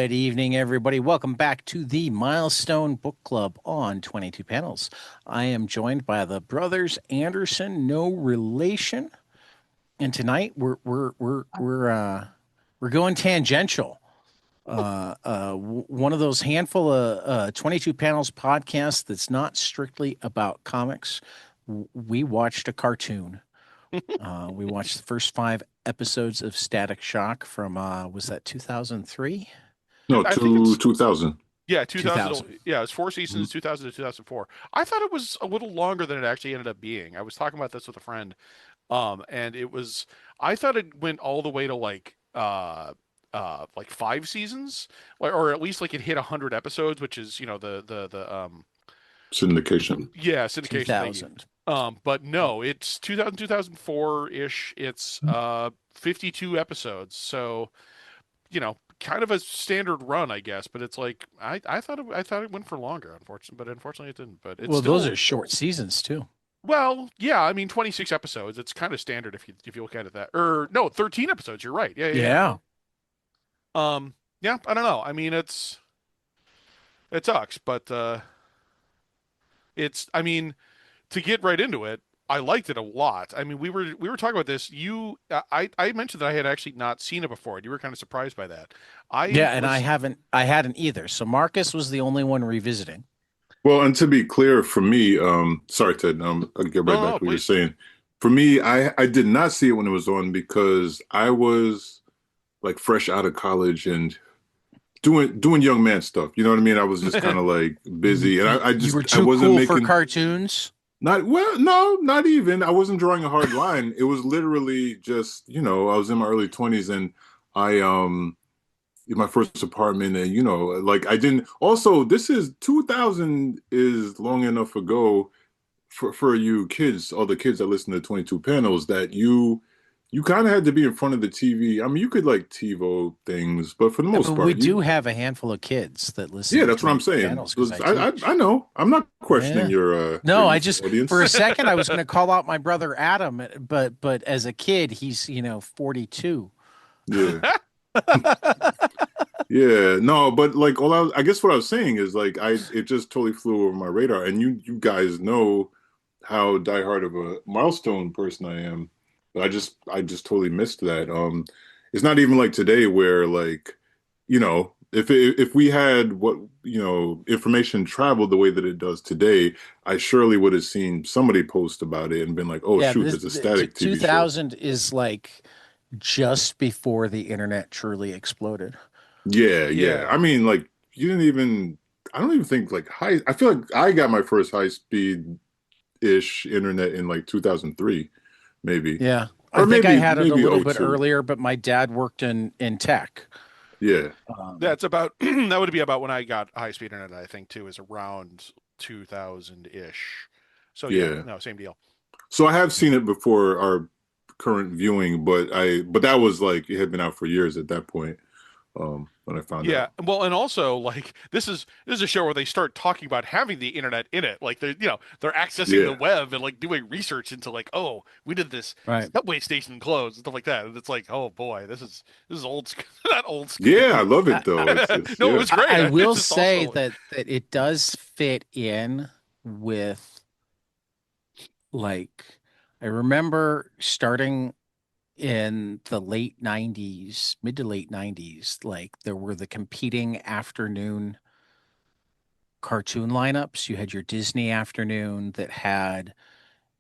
Good evening, everybody. Welcome back to the Milestone Book Club on 22 Panels. I am joined by the brothers Anderson, no relation, and tonight we're going tangential. One of those handful of 22 Panels podcasts that's not strictly about comics. We watched a cartoon. We watched the first 5 episodes of Static Shock from was that 2003? No, I think it's 2000. yeah, 2000. 2000. Yeah, it's 4 seasons, 2000 to 2004. I thought it was a little longer than it actually ended up being. I was talking about this with a friend, and it was. I thought it went all the way to like 5 seasons, or at least like it hit 100 episodes, which is the Syndication. yeah syndication they use. 2000. But no, it's 2000 2004 ish. It's 52 episodes, so kind of a standard run, I guess. But it's like I thought it went for longer, unfortunately it didn't. But it's Well, those still are short seasons too. well, yeah. I mean, 26 episodes. It's kind of standard if you look at it that. Or no, 13 episodes. You're right. Yeah. Yeah. Yeah. I don't know. I mean, it sucks, but it's. I mean, to get right into it, I liked it a lot. I mean, we were talking about this. I mentioned that I had actually not seen it before, and you were kind of surprised by that. I Yeah, and was I hadn't either. So Marcus was the only one revisiting. Well, and to be clear, for me, sorry, Ted, I'll get right back no, to what you're please. saying. For me, I did not see it when it was on because I was like fresh out of college and doing young man stuff. You know what I mean? I was just kind of like busy, and I You were just I too wasn't cool for making cartoons. not well, no, not even. I wasn't drawing a hard line. It was literally just, I was in my early 20s and I in my first apartment and like I didn't also this is 2000 is long enough ago for you kids, all the kids that listen to 22 panels that you kind of had to be in front of the TV. I mean, you could like TiVo things, but for the I most mean, we part, do have a handful of kids that listen yeah, to that's what I'm 22 saying. panels because I I teach. know. I'm not questioning Yeah. your No, I youth just for audience. a second I was going to call out my brother Adam, but as a kid he's 42. Yeah. Yeah, no, but like I guess what I was saying is like it just totally flew over my radar, and you guys know how diehard of a milestone person I am, but I just totally missed that. It's not even like today where like if we had what information traveled the way that it does today, I surely would have seen somebody post about it and been like, oh Yeah, shoot, this there's a static TV show. 2000 is like just before the internet truly exploded. Yeah, yeah. Yeah. I mean, like you didn't even. I don't even think like high. I feel like I got my first high speed ish internet in like 2003, maybe, Yeah. I or think I maybe had it a maybe little oh bit 02. earlier, but my dad worked in tech. Yeah. Um, That's about that would be about when I got high speed internet, I think too, is around 2000 ish. So yeah, Yeah. no, same deal. So I have seen it before our current viewing, but that was like it had been out for years at that point. When I found Yeah, out. well, and also like this is a show where they start talking about having the internet in it. Like they're accessing the Yeah. web and like doing research into like, oh, we did this right. subway station closed and stuff like that. And it's like, oh boy, this is old school, not old school, Yeah, I but love I, it though. It's no, it yeah. was great. I It's will just say also that it does fit in with like I remember starting in the late 90s, mid to late 90s, like there were the competing afternoon cartoon lineups. You had your Disney afternoon that had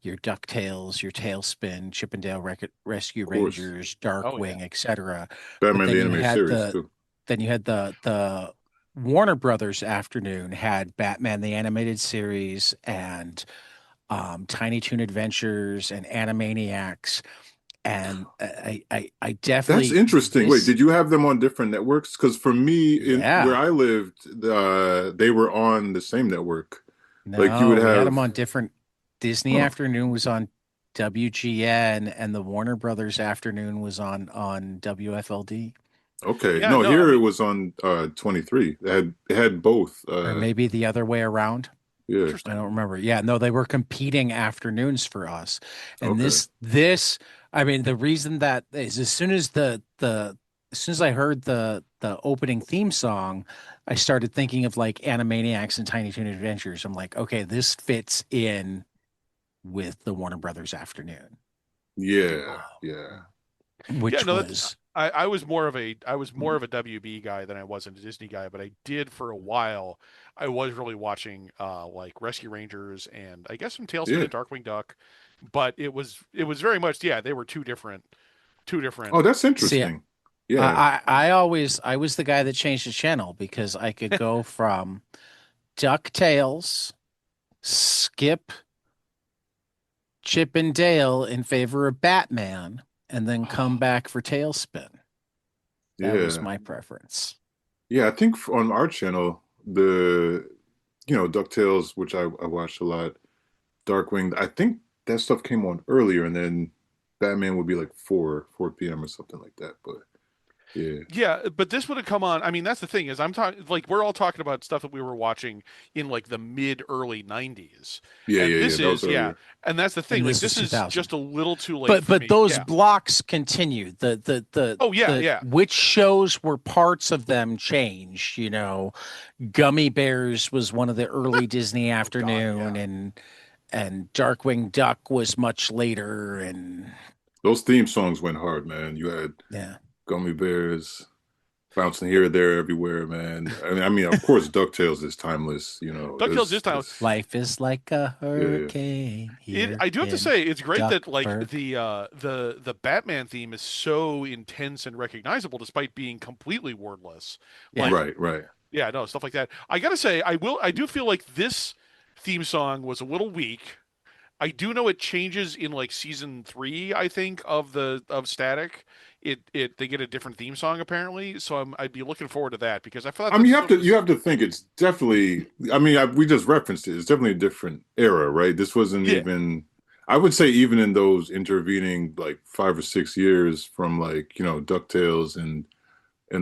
your DuckTales, your Tailspin, Chippendale Rescue Of course. Rangers, oh yeah. Darkwing, etc. But Batman then the you animated had series too. the Warner Brothers afternoon had Batman the Animated Series and Tiny Toon Adventures and Animaniacs. And I That's definitely interesting. Wait, this did you have them on different networks? Because for me, in where yeah. I lived, they were on the same network. Like you would No, we had them have, on different. Disney huh? afternoon was on WGN, and the Warner Brothers afternoon was on WFLD, Okay. Yeah, No, no, I here it mean, was on 23. It had both. or maybe the other way around. Yeah. I interesting. don't remember. Yeah, no, they were competing afternoons for us. And Okay. this I mean, the reason that is as soon as the as soon as I heard the opening theme song, I started thinking of like Animaniacs and Tiny Toon Adventures. I'm like, okay, this fits in with the Warner Brothers afternoon, Yeah, yeah. Yeah, which no, that's was I was more of a WB guy than I was a Disney guy, but I did for a while. I was really watching like Rescue Rangers and I guess some Tailspin Yeah. and Darkwing Duck, but it was very much yeah, they were two Oh, different. that's see, interesting. Yeah. I was the guy that changed the channel because I could go from DuckTales, skip Chip and Dale in favor of Batman, and then come back for Tailspin. That was Yeah. my preference. Yeah, I think on our channel, the DuckTales, which I watched a lot, Darkwing, I think that stuff came on earlier, and then Batman would be like 4 p.m. or something like that. But yeah. Yeah, but this would have come on. I mean, that's the thing is I'm talking like we're all talking about stuff that we were watching in like the mid early 90s. Yeah, And yeah, yeah. this That was is yeah, earlier. and that's the thing. And Like this was this is 2000. just a little too late But for but me. those Yeah. blocks continued. Oh yeah, The yeah. which shows were parts of them changed, you know. Gummy Bears was one of the early Disney Oh God, afternoon, yeah. and Darkwing Duck was much later, and Those theme songs went hard, man. You had yeah. Gummy Bears bouncing here, there, everywhere, man. I mean, of course, DuckTales is timeless. DuckTales this time. It's Life is like a yeah, hurricane It here I do have to in say it's great that like Duckburg. the Batman theme is so intense and recognizable despite being completely wordless. Yeah. Like right, right. yeah, no, stuff like that. I gotta say, I do feel like this theme song was a little weak. I do know it changes in like season three, I think, of Static. It they get a different theme song apparently, so I'd be looking forward to that because I thought I mean, this you was have to think it's definitely. I mean, we just referenced it. It's definitely a different era, right? This wasn't yeah. even. I would say even in those intervening like 5 or 6 years from like DuckTales and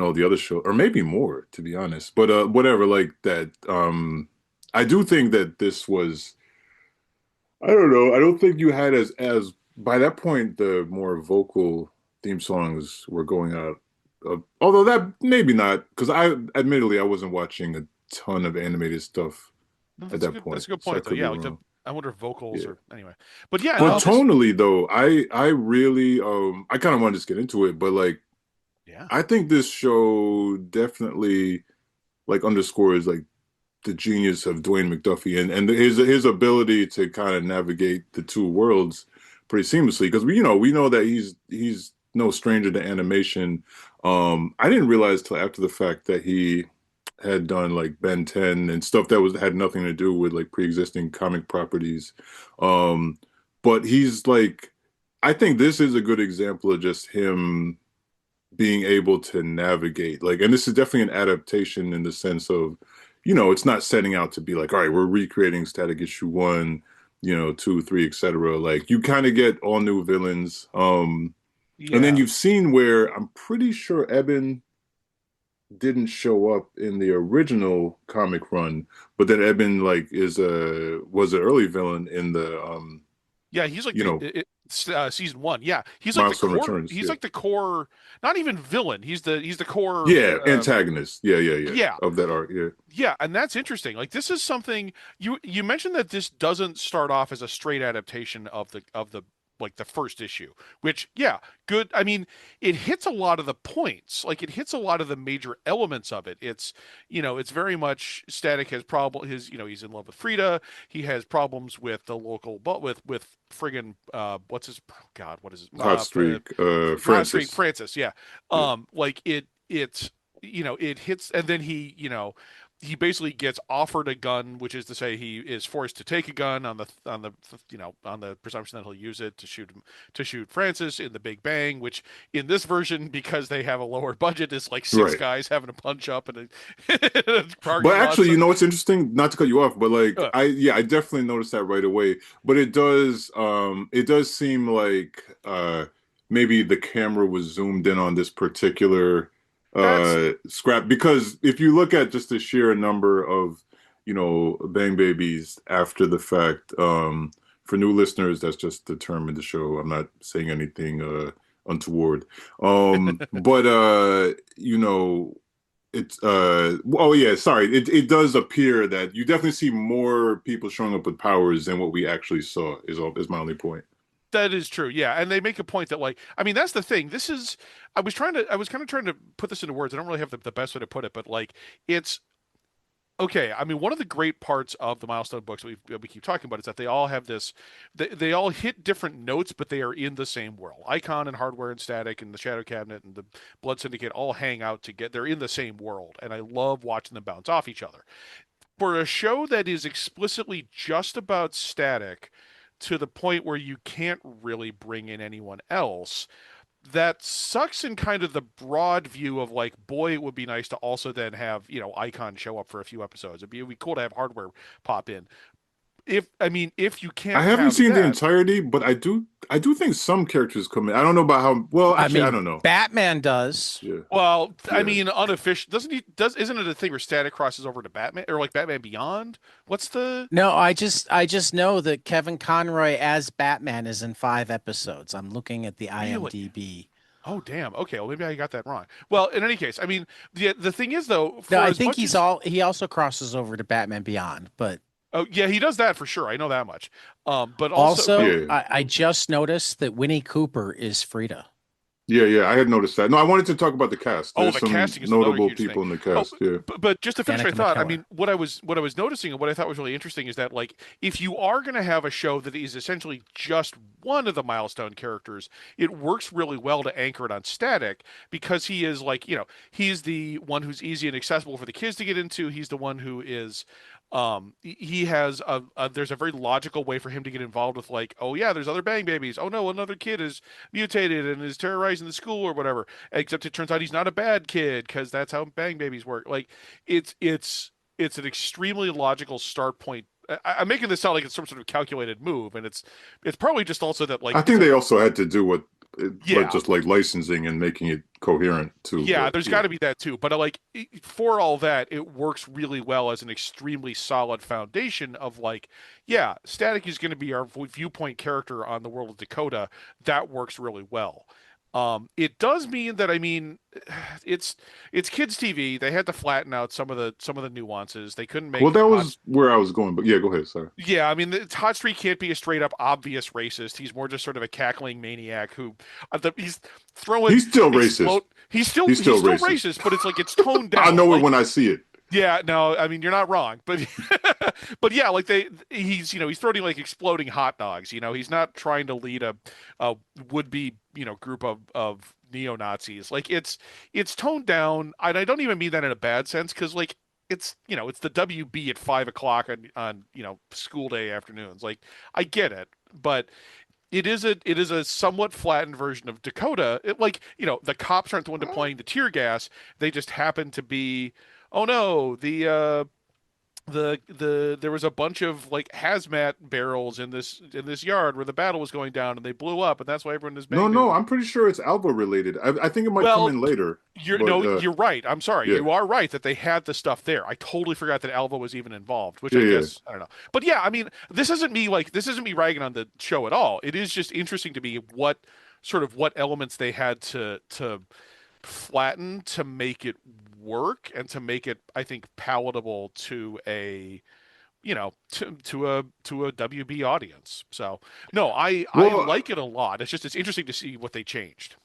all the other shows, or maybe more, to be honest. But whatever, like that. I do think that this was. I don't know. I don't think you had as by that point the more vocal theme songs were going out. Although that maybe not, because I admittedly I wasn't watching a ton of animated stuff No, at that's a that good point, point so I though. could be Yeah, like the wrong. I wonder if vocals Yeah, or anyway. But yeah, but no, this tonally though, I really I kind of want to just get into it, but like yeah. I think this show definitely like underscores like the genius of Dwayne McDuffie and his ability to kind of navigate the two worlds pretty seamlessly because we know that he's no stranger to animation. I didn't realize till after the fact that he had done like Ben 10 and stuff that was had nothing to do with like pre-existing comic properties. Um, but he's like I think this is a good example of just him being able to navigate like and this is definitely an adaptation in the sense of it's not setting out to be like all right we're recreating static issue one 2 3 etc like you kind of get all new villains and then Yeah. you've seen where I'm pretty sure Eben didn't show up in the original comic run but then Eben like was an early villain in the Yeah, he's like you the know season one. Yeah, he's like the Milestone core. Returns, He's yeah. like the core. Not even villain. He's the core. Yeah, antagonist, yeah, yeah, yeah, Yeah, of that arc, yeah. yeah, and that's interesting. Like this is something you mentioned that this doesn't start off as a straight adaptation of the like the first issue, which yeah, good. I mean, it hits a lot of the points. Like it hits a lot of the major elements of it. It's very much Static has problem his he's in love with Frida. He has problems with the local but with friggin' what's his God, what is it? Hot Streak, Hot Streak Francis. Francis, yeah. Yeah. Like it's it hits and then he basically gets offered a gun, which is to say he is forced to take a gun on the presumption that he'll use it to shoot Francis in the Big Bang, which in this version because they have a lower budget is like six Right. guys having a punch up in a But parking lot. actually, So, what's interesting, not to cut you off, but like uh, I definitely noticed that right away. But it does seem like maybe the camera was zoomed in on this particular that's scrap because if you look at just the sheer number of, Bang Babies after the fact, for new listeners, that's just the term in the show. I'm not saying anything untoward. But you know, it's oh yeah, sorry. It does appear that you definitely see more people showing up with powers than what we actually saw. Is my only point. That is true. Yeah. And they make a point that like I mean that's the thing. This is I was kind of trying to put this into words. I don't really have the best way to put it, but like it's okay. I mean one of the great parts of the Milestone books we keep talking about is that they all have this they all hit different notes, but they are in the same world. Icon and Hardware and Static and the Shadow Cabinet and the Blood Syndicate all hang out together. They're in the same world, and I love watching them bounce off each other. For a show that is explicitly just about Static to the point where you can't really bring in anyone else, that sucks in kind of the broad view of like, boy, it would be nice to also then have, Icon show up for a few episodes. It'd be cool to have Hardware pop in. If you I can't haven't have seen the that, entirety, but I do think some characters come in. I don't know about how well. I Actually, I mean, don't know. Batman does. Yeah, well, I yeah. mean, unofficial doesn't he does isn't it a thing where Static crosses over to Batman or like Batman Beyond? What's the No, I just know that Kevin Conroy as Batman is in 5 episodes. I'm looking at the really? IMDb. Oh, damn. Okay, well maybe I got that wrong. Well, in any case, I mean, the thing is though, No, for I as think much as he also crosses over to Batman Beyond, but oh yeah, he does that for sure. I know that much. But also, but also Yeah, I just noticed that Winnie Cooper is Frida. yeah. I had noticed that. No, I wanted to talk about the cast. oh, There's the some casting is another notable huge thing. people in the Oh, cast. Yeah. but just to finish my Danica thought, I McKellar. mean, what I was noticing and what I thought was really interesting is that like if you are going to have a show that is essentially just one of the Milestone characters, it works really well to anchor it on Static because he is like, he's the one who's easy and accessible for the kids to get into. He's the one who is he has there's a very logical way for him to get involved with like, oh yeah, there's other bang babies. Oh no, another kid is mutated and is terrorizing the school or whatever. Except it turns out he's not a bad kid because that's how bang babies work. Like it's an extremely logical start point. I'm making this sound like it's some sort of calculated move, and it's probably just also that like I it's think a they also had to do what, like yeah just like licensing and making it coherent too. yeah, But there's yeah, got to be that too. But like for all that, it works really well as an extremely solid foundation of like, yeah, Static is going to be our viewpoint character on the world of Dakota. That works really well. It does mean that I mean, it's kids TV. They had to flatten out some of the nuances. They couldn't well, make that Hot. was where I was going. But yeah, go ahead. Sorry. Yeah, I mean, Hot Streak can't be a straight up obvious racist. He's more just sort of a cackling maniac who he's throwing He's still racist. explode. He's still He's he's still still racist. racist, but it's like it's toned I down. know it Like when I see it. yeah, no, I mean you're not wrong, but but yeah, like he's he's throwing like exploding hot dogs. He's not trying to lead a would be group of neo Nazis. Like it's toned down, and I don't even mean that in a bad sense because like it's the WB at 5 o'clock on school day afternoons. Like I get it, but it is a somewhat flattened version of Dakota. Like the cops aren't the one deploying the tear gas; they just happen to be. Oh no, there was a bunch of like hazmat barrels in this yard where the battle was going down, and they blew up, and that's why everyone is No, bang no, baby. I'm pretty sure it's Alba related. I think it might come Well, in later, you're but no, you're right. I'm sorry. yeah, You are right that they had the stuff there. I totally forgot that Alva was even involved, which yeah, I yeah. guess I don't know. But yeah, I mean, this isn't me ragging on the show at all. It is just interesting to me what elements they had to flatten to make it work and to make it, I think, palatable to a to a WB audience. So no, I Well, like it a lot. It's interesting to see what they changed.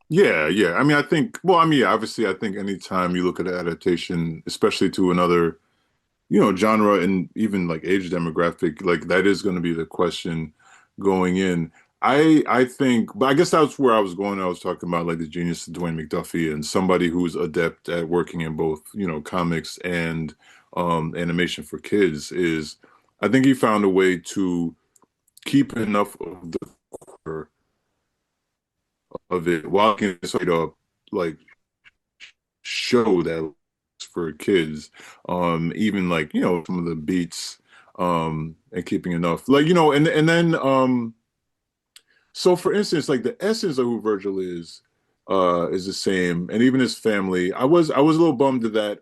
yeah, yeah. I mean, I think. Well, I mean, yeah, obviously, I think anytime you look at an adaptation, especially to another, genre and even like age demographic, like that is going to be the question going in. I think, but I guess that's where I was going. I was talking about like the genius of Dwayne McDuffie and somebody who's adept at working in both, comics and animation for kids is I think he found a way to keep enough of the core of it while he can straight up like show that for kids. Even like, some of the beats, and keeping enough like, and then so for instance, like the essence of who Virgil is the same. And even his family. I was a little bummed that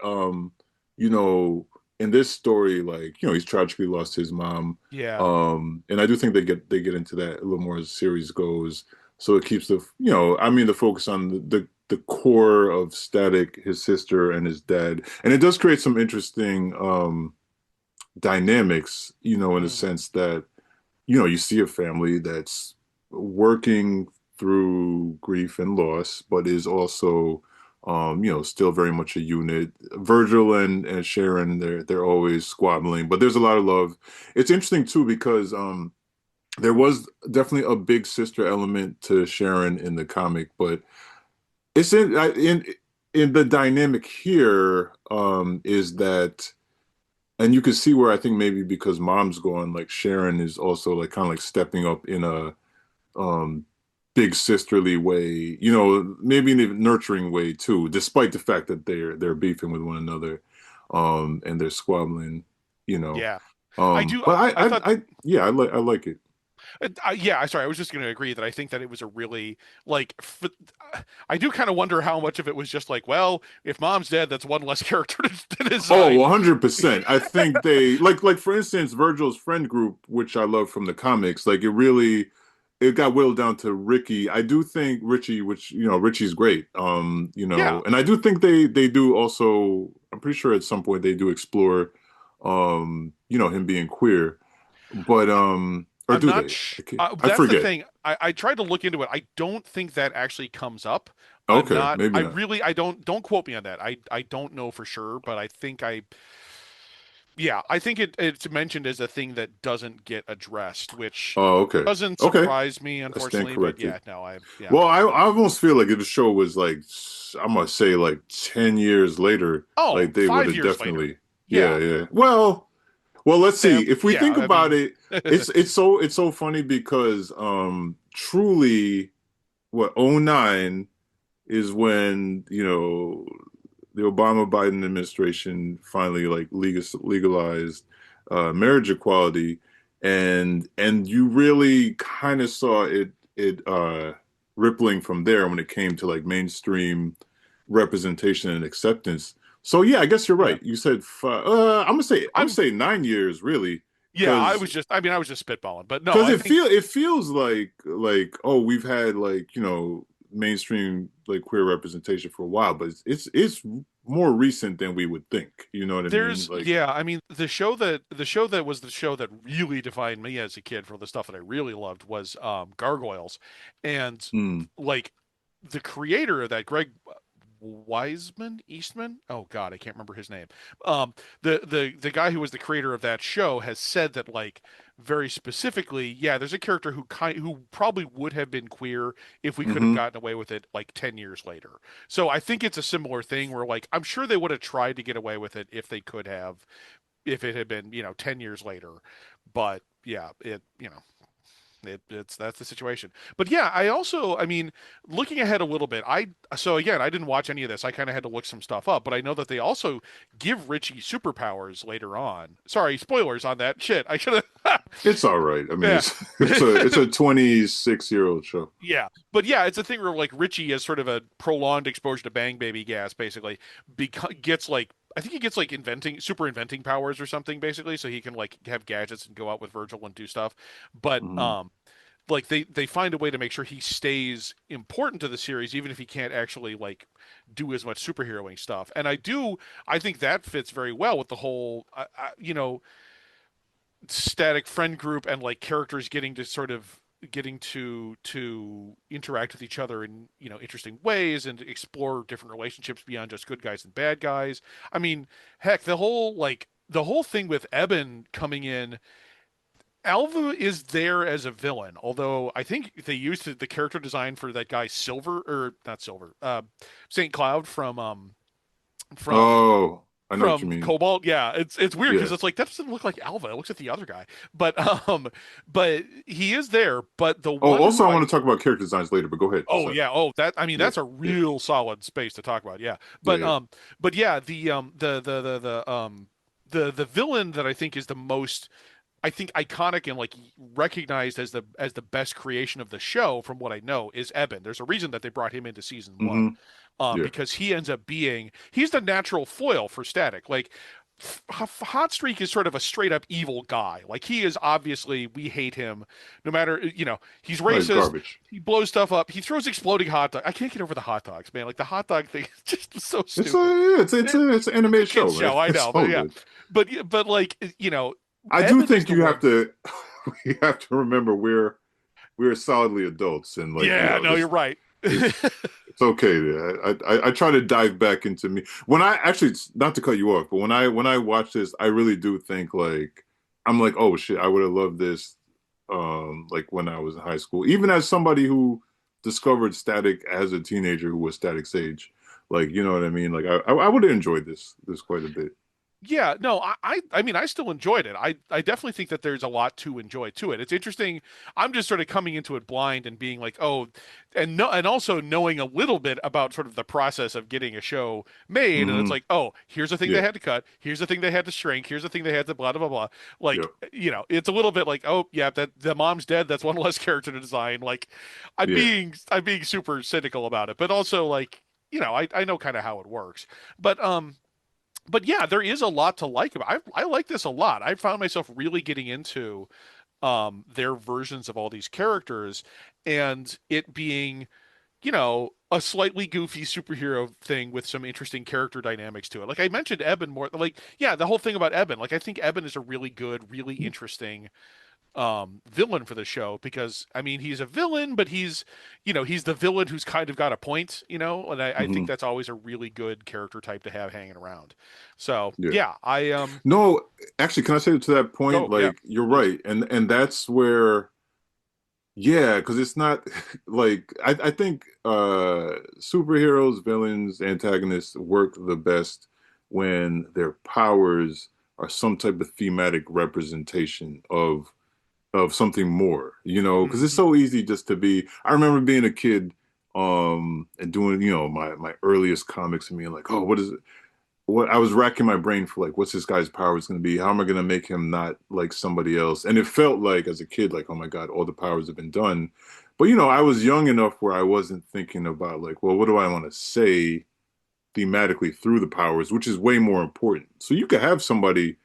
you know, in this story, like, he's tragically lost his mom. Yeah. And I do think they get into that a little more as the series goes. So it keeps I mean, the focus on the core of Static, his sister, and his dad, and it does create some interesting dynamics, in the Hmm. sense that you see a family that's working through grief and loss, but is also, still very much a unit. Virgil and Sharon, they're always squabbling, but there's a lot of love. It's interesting too because there was definitely a big sister element to Sharon in the comic, but it's in the dynamic here is that and you can see where I think maybe because mom's gone, like Sharon is also like kind of like stepping up in a um big sisterly way, maybe in a nurturing way too, despite the fact that they're beefing with one another, and they're squabbling, you know. Yeah. I do. But I thought yeah, I like it. yeah, I sorry. I was just going to agree that I think that it was a really like. I do kind of wonder how much of it was just like, well, if mom's dead, that's one less character to Oh, design. 100%. I think they like for instance, Virgil's friend group, which I love from the comics, like it got whittled down to Ricky. I do think Richie, which Richie's great. Yeah, And I do think they do also, I'm pretty sure at some point they do explore him being queer. But or I'm do not. they? I That's the forget. thing. I tried to look into it. I don't think that actually comes up. I'm Okay, not. maybe I not. really. I don't quote me on that. I don't know for sure, but I think I. Yeah, I think it's mentioned as a thing that doesn't get addressed, which Oh, okay. doesn't Okay. surprise me, I stand unfortunately. But corrected. yeah, no, I yeah. Well, I almost feel like if the show was like, I'm gonna say like 10 years later, Oh, like they would 5 years have later. definitely, yeah, Yeah. yeah. Well, let's see. If we Yeah, think I about mean, it, it's so funny because truly what '09 is when, the Obama Biden administration finally like legalized marriage equality, and you really kind of saw it rippling from there when it came to like mainstream representation and acceptance. So yeah, I guess you're yeah. right. You said I'm gonna I'm say 9 years really, yeah, because I was just spitballing, but no, because I think it feels like oh, we've had like mainstream like queer representation for a while, but it's more recent than we would think. You know what I mean? there's Like, yeah, I mean the show that really defined me as a kid for the stuff that I really loved was Gargoyles. And mm, like the creator of that, Greg Wiseman, Eastman. Oh God, I can't remember his name. The guy who was the creator of that show has said that like very specifically, yeah, there's a character who probably would have been queer if we could have hmm gotten away with it like 10 years later. So I think it's a similar thing where like I'm sure they would have tried to get away with it if they could have, if it had been 10 years later. But yeah, it's that's the situation. But yeah, I also, I mean, looking ahead a little bit, so again, I didn't watch any of this. I kind of had to look some stuff up, but I know that they also give Richie superpowers later on. Sorry, spoilers on that. Shit, I should have. it's all right. I mean, Yeah. it's a 26-year-old show. Yeah, but yeah, it's a thing where like Richie has sort of a prolonged exposure to Bang Baby gas, basically, gets like I think he gets like inventing powers or something, basically, so he can like have gadgets and go out with Virgil and do stuff. But hmm like they find a way to make sure he stays important to the series even if he can't actually like do as much superheroing stuff. And I think that fits very well with the whole static friend group and like characters getting to interact with each other in interesting ways and explore different relationships beyond just good guys and bad guys. I mean, heck, the whole thing with Eben coming in, Alva is there as a villain, although I think they used the character design for that guy Silver, or not Silver, Saint Cloud from Oh, I know what you mean. Cobalt. Yeah, it's weird because Yeah. it's like that doesn't look like Alva. It looks like the other guy. But he is there. But the Oh, one also, who I I want to talk about character designs later, but go ahead. oh Sorry. yeah, oh that I mean Yeah, that's a yeah, real solid space to talk about. Yeah, yeah, but yeah. the villain that I think is the most, I think, iconic and like recognized as the best creation of the show, from what I know, is Eben. There's a reason that they brought him into season one, hmm Yeah. because he's the natural foil for Static. Like Hot Streak is sort of a straight up evil guy. Like he is obviously we hate him, no matter he's Oh, it's racist. garbage. He blows stuff up. He throws exploding hot dogs. I can't get over the hot dogs, man. Like the hot dog thing is just so It's a stupid. it's an It's a animated show, kids right? show, I It's know, but all yeah, good. but like I do Eben is think the you have one. to we have to remember we're solidly adults and like Yeah, no, you're this right. it's it's okay. I try to dive back into me when I actually not to cut you off, but when I watch this, I really do think like I'm like, oh shit, I would have loved this like when I was in high school. Even as somebody who discovered Static as a teenager who was Static Sage. Like, you know what I mean? Like I would have enjoyed this quite a bit. Yeah, no, I mean I still enjoyed it. I definitely think that there's a lot to enjoy to it. It's interesting. I'm just sort of coming into it blind and being like, "Oh," and no, and also knowing a little bit about sort of the process of getting a show made, and it's Hmm. like, "Oh, here's the thing they Yeah. had to cut. Here's the thing they had to shrink. Here's the thing they had to blah blah blah." Like, Yep. it's a little bit like, "Oh, yeah, that the mom's dead. That's one less character to design." Like, Yeah. I'm being super cynical about it, but also like, I know kind of how it works. But yeah, there is a lot to like about it. I like this a lot. I found myself really getting into their versions of all these characters and it being, a slightly goofy superhero thing with some interesting character dynamics to it. Like I mentioned Eben more like yeah, the whole thing about Eben. Like I think Eben is a really good, really interesting villain for the show because I mean he's a villain, but he's the villain who's kind of got a point, and I think Hmm. that's always a really good character type to have hanging around. So Yeah. yeah, I No, actually, can I say to that point? go, yeah, Like, you're please. right, and that's where, yeah, because it's not like I think superheroes, villains, antagonists work the best when their powers are some type of thematic representation of something more, because it's Hmm. so easy just to be. I remember being a kid, and doing, my earliest comics and being like, oh, what is it? What I was racking my brain for like, what's this guy's powers going to be? How am I going to make him not like somebody else? And it felt like as a kid, like, oh my God, all the powers have been done. But I was young enough where I wasn't thinking about like, well, what do I want to say thematically through the powers, which is way more important. So you could have somebody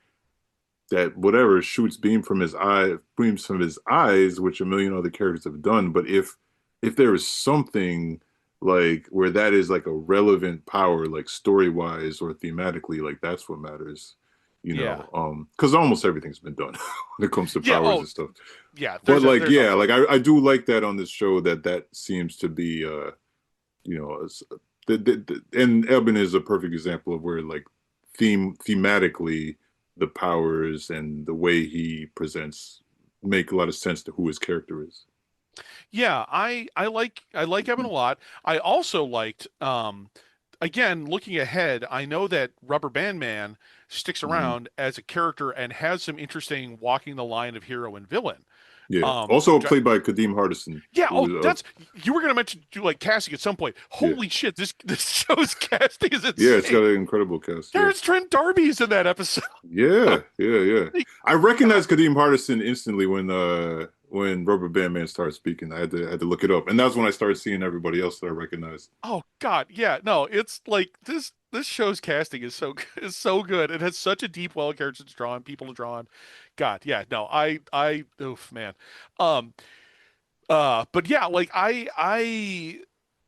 that whatever shoots beams from his eyes, which a million other characters have done. But if there is something like where that is like a relevant power, like story wise or thematically, like that's what matters, Yeah. because almost everything's been done when it comes to Yeah, powers oh and stuff. yeah, But like, there's a yeah, lot. like I do like that on this show that seems to be you know, it's, and Eben is a perfect example of where like thematically the powers and the way he presents make a lot of sense to who his character is. Yeah, I like Evan a lot. I also liked again, looking ahead, I know that Rubber Band Man sticks Hmm. around as a character and has some interesting walking the line of hero and villain. Yeah. Also Which I, played by Kadeem Hardison, yeah, who oh, was that's you were gonna mention do like casting at some point. yeah, Holy shit, this show's casting is yeah. It's insane. got an incredible cast. Yeah. Terrence Trent D'Arby's in that episode. Yeah, yeah, yeah. Like, I God, recognized Kadeem Hardison instantly when Rubber Band Man started speaking. I had to look it up, and that's when I started seeing everybody else that I recognized. oh God, yeah, no, it's like this show's casting is so is so good. It has such a deep well of characters to draw on, people to draw on. God, yeah, no, oof, man. Um, but yeah, like I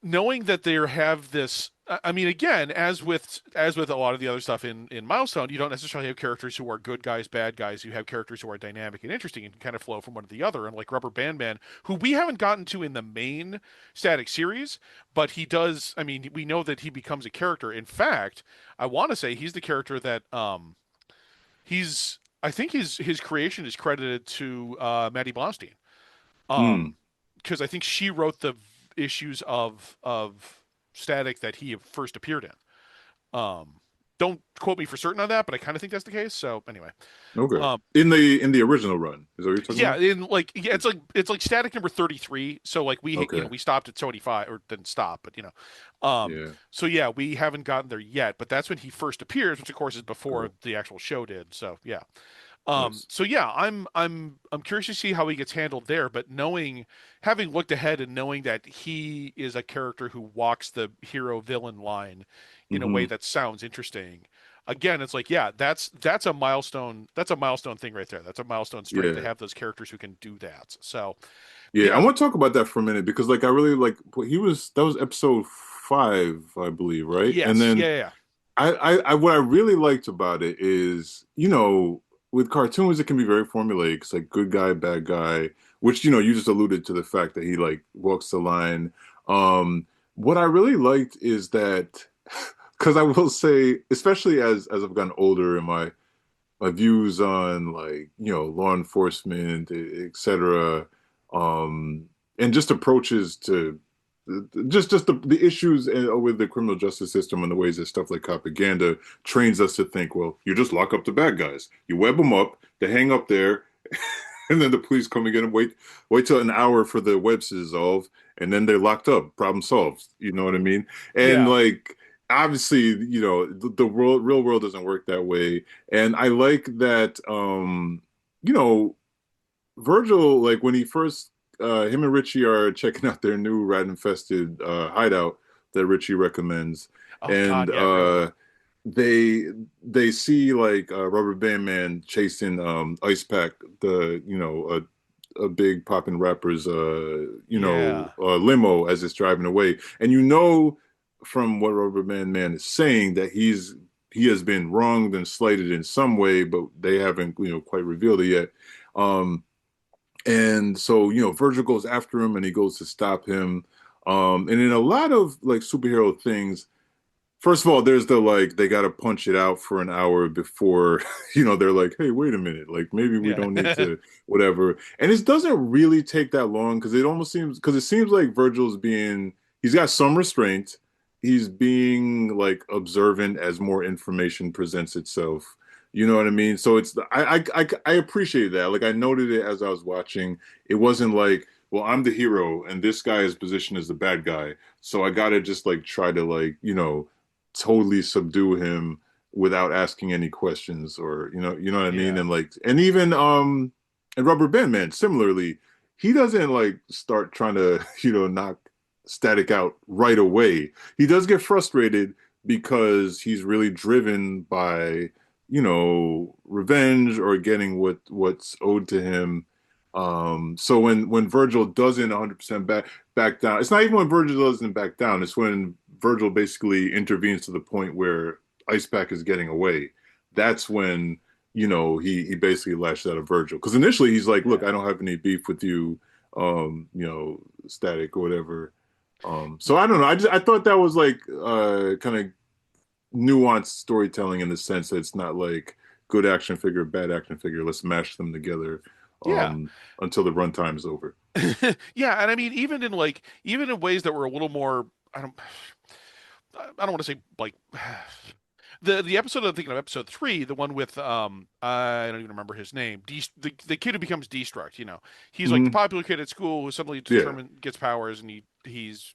knowing that they have this. I mean, again, as with a lot of the other stuff in Milestone, you don't necessarily have characters who are good guys, bad guys. You have characters who are dynamic and interesting and can kind of flow from one to the other. And like Rubber Band Man, who we haven't gotten to in the main Static series, but he does. I mean, we know that he becomes a character. In fact, I want to say he's the character that he's. I think his creation is credited to Maddie Blaustein. Hmm. Because I think she wrote the issues of Static that he first appeared in. Don't quote me for certain on that, but I kind of think that's the case. So anyway, Okay. um, In the original run, is that what you're talking yeah, about? in like yeah, it's like Static number 33. So like Okay. we stopped at 25 or didn't stop, but Yeah. so yeah, we haven't gotten there yet. But that's when he first appears, which of course is before Cool. the actual show did. So yeah. Nice. So yeah, I'm curious to see how he gets handled there, but having looked ahead and knowing that he is a character who walks the hero villain line in a way Hmm. that sounds interesting, again, it's like, yeah, that's a milestone. That's a milestone thing right there. That's a milestone strength to Yeah. have those characters who can do that. So, Yeah, I yeah, want to talk about that for a minute because like I really like he was that was episode 5, I believe, right? And yes, then yeah, what I really liked about it is, with cartoons it can be very formulaic. It's like good guy, bad guy, which you just alluded to the fact that he like walks the line. What I really liked is that because I will say, especially as I've gotten older and my views on like law enforcement, etc., um, and just approaches to just the issues with the criminal justice system and the ways that stuff like propaganda trains us to think, well, you just lock up the bad guys, you web them up, they hang up there, and then the police come again and wait till an hour for the webs to dissolve, and then they're locked up. Problem solved. You know what I mean? And yeah, like obviously, the real world doesn't work that way. And I like that you know, Virgil, like when he first him and Richie are checking out their new rat infested hideout that Richie recommends. oh God, And yeah, really, they they see like Rubber Band Man chasing Ice Pack, the a big poppin' rapper's yeah, limo as it's driving away, and from what Rubber Band Man is saying that he has been wronged and slighted in some way, but they haven't quite revealed it yet. Um, and so Virgil goes after him and he goes to stop him. And in a lot of like superhero things, first of all, there's the like they got to punch it out for an hour before, they're like, hey, wait a minute, like maybe we yeah, don't need to whatever. And it doesn't really take that long because it seems like he's got some restraint. He's being like observant as more information presents itself. You know what I mean? So I appreciate that. Like I noted it as I was watching. It wasn't like, well, I'm the hero and this guy is positioned as the bad guy, so I gotta just like try to like totally subdue him without asking any questions, or what I mean. yeah, And like and even and Rubber Band Man similarly, he doesn't like start trying to knock Static out right away. He does get frustrated because he's really driven by revenge or getting what's owed to him. So when Virgil doesn't 100% back down, it's not even when Virgil doesn't back down, it's when Virgil basically intervenes to the point where Ice Pack is getting away. That's when he basically lashes out at Virgil, because initially he's like, look, yeah. I don't have any beef with you, Static or whatever. So I don't know, I thought that was like kind of nuanced storytelling in the sense that it's not like good action figure, bad action figure, let's mash them together Yeah. until the runtime is over. Yeah, and I mean, even in ways that were a little more, I don't want to say like the episode I'm thinking of, episode 3, the one with I don't even remember his name. The kid who becomes Destruct. He's like the Hmm. popular kid at school who suddenly Yeah. determined gets powers, and he's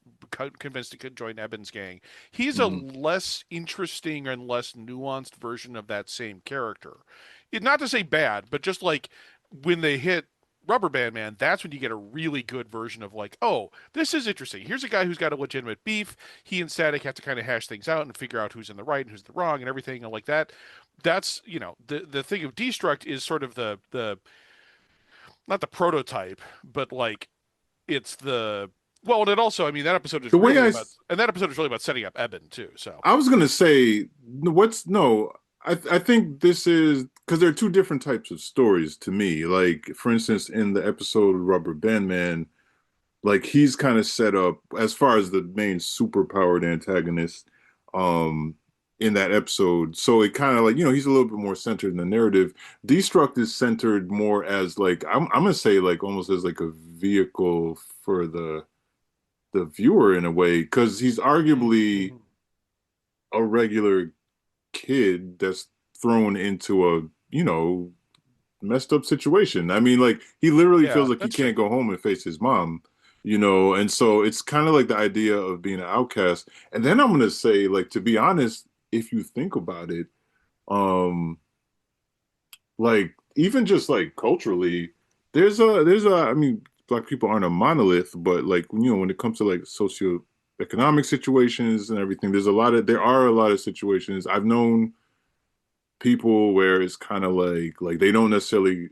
convinced to join Eben's gang. He's a Hmm. less interesting and less nuanced version of that same character. Not to say bad, but just like when they hit Rubber Band Man, that's when you get a really good version of like, oh, this is interesting. Here's a guy who's got a legitimate beef. He and Static have to kind of hash things out and figure out who's in the right and who's the wrong and everything and like that. That's the thing of Destruct is sort of the not the prototype, but like it's the well, and it also, I mean, The way that episode is really about setting up Eben too. So I was gonna say, what's no, I think this is because there are two different types of stories to me. Like, for instance, in the episode Rubber Band Man, like he's kind of set up as far as the main superpowered antagonist um in that episode. So it kind of like, he's a little bit more centered in the narrative. Destruct is centered more as like I'm gonna say like almost as like a vehicle for the viewer in a way, because he's arguably mm-hmm. a regular kid that's thrown into a messed up situation. I mean, like he literally Yeah, feels like he that's true. can't go home and face his mom, and so it's kind of like the idea of being an outcast. And then I'm gonna say, like, to be honest, if you think about it, um, like even just like culturally, there's a I mean, black people aren't a monolith, but like when it comes to like socioeconomic situations and everything, there are a lot of situations I've known. people where it's kind of like they don't necessarily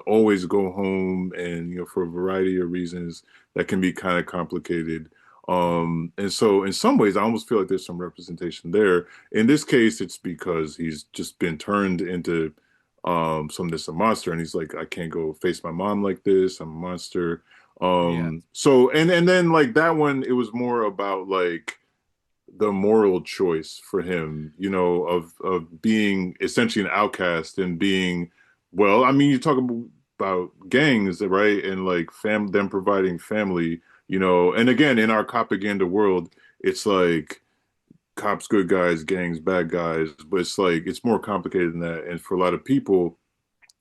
always go home, and for a variety of reasons that can be kind of complicated. Mhm. And so in some ways I almost feel like there's some representation there. In this case, it's because he's just been turned into something that's a monster, and he's like, I can't go face my mom like this. I'm a monster. Yeah. So and then like that one, it was more about like the moral choice for him, of being essentially an outcast and being, well, I mean, you talk about gangs, right? And like them providing family, and again, in our propaganda world, it's like cops, good guys, gangs, bad guys, but it's like it's more complicated than that. And for a lot of people,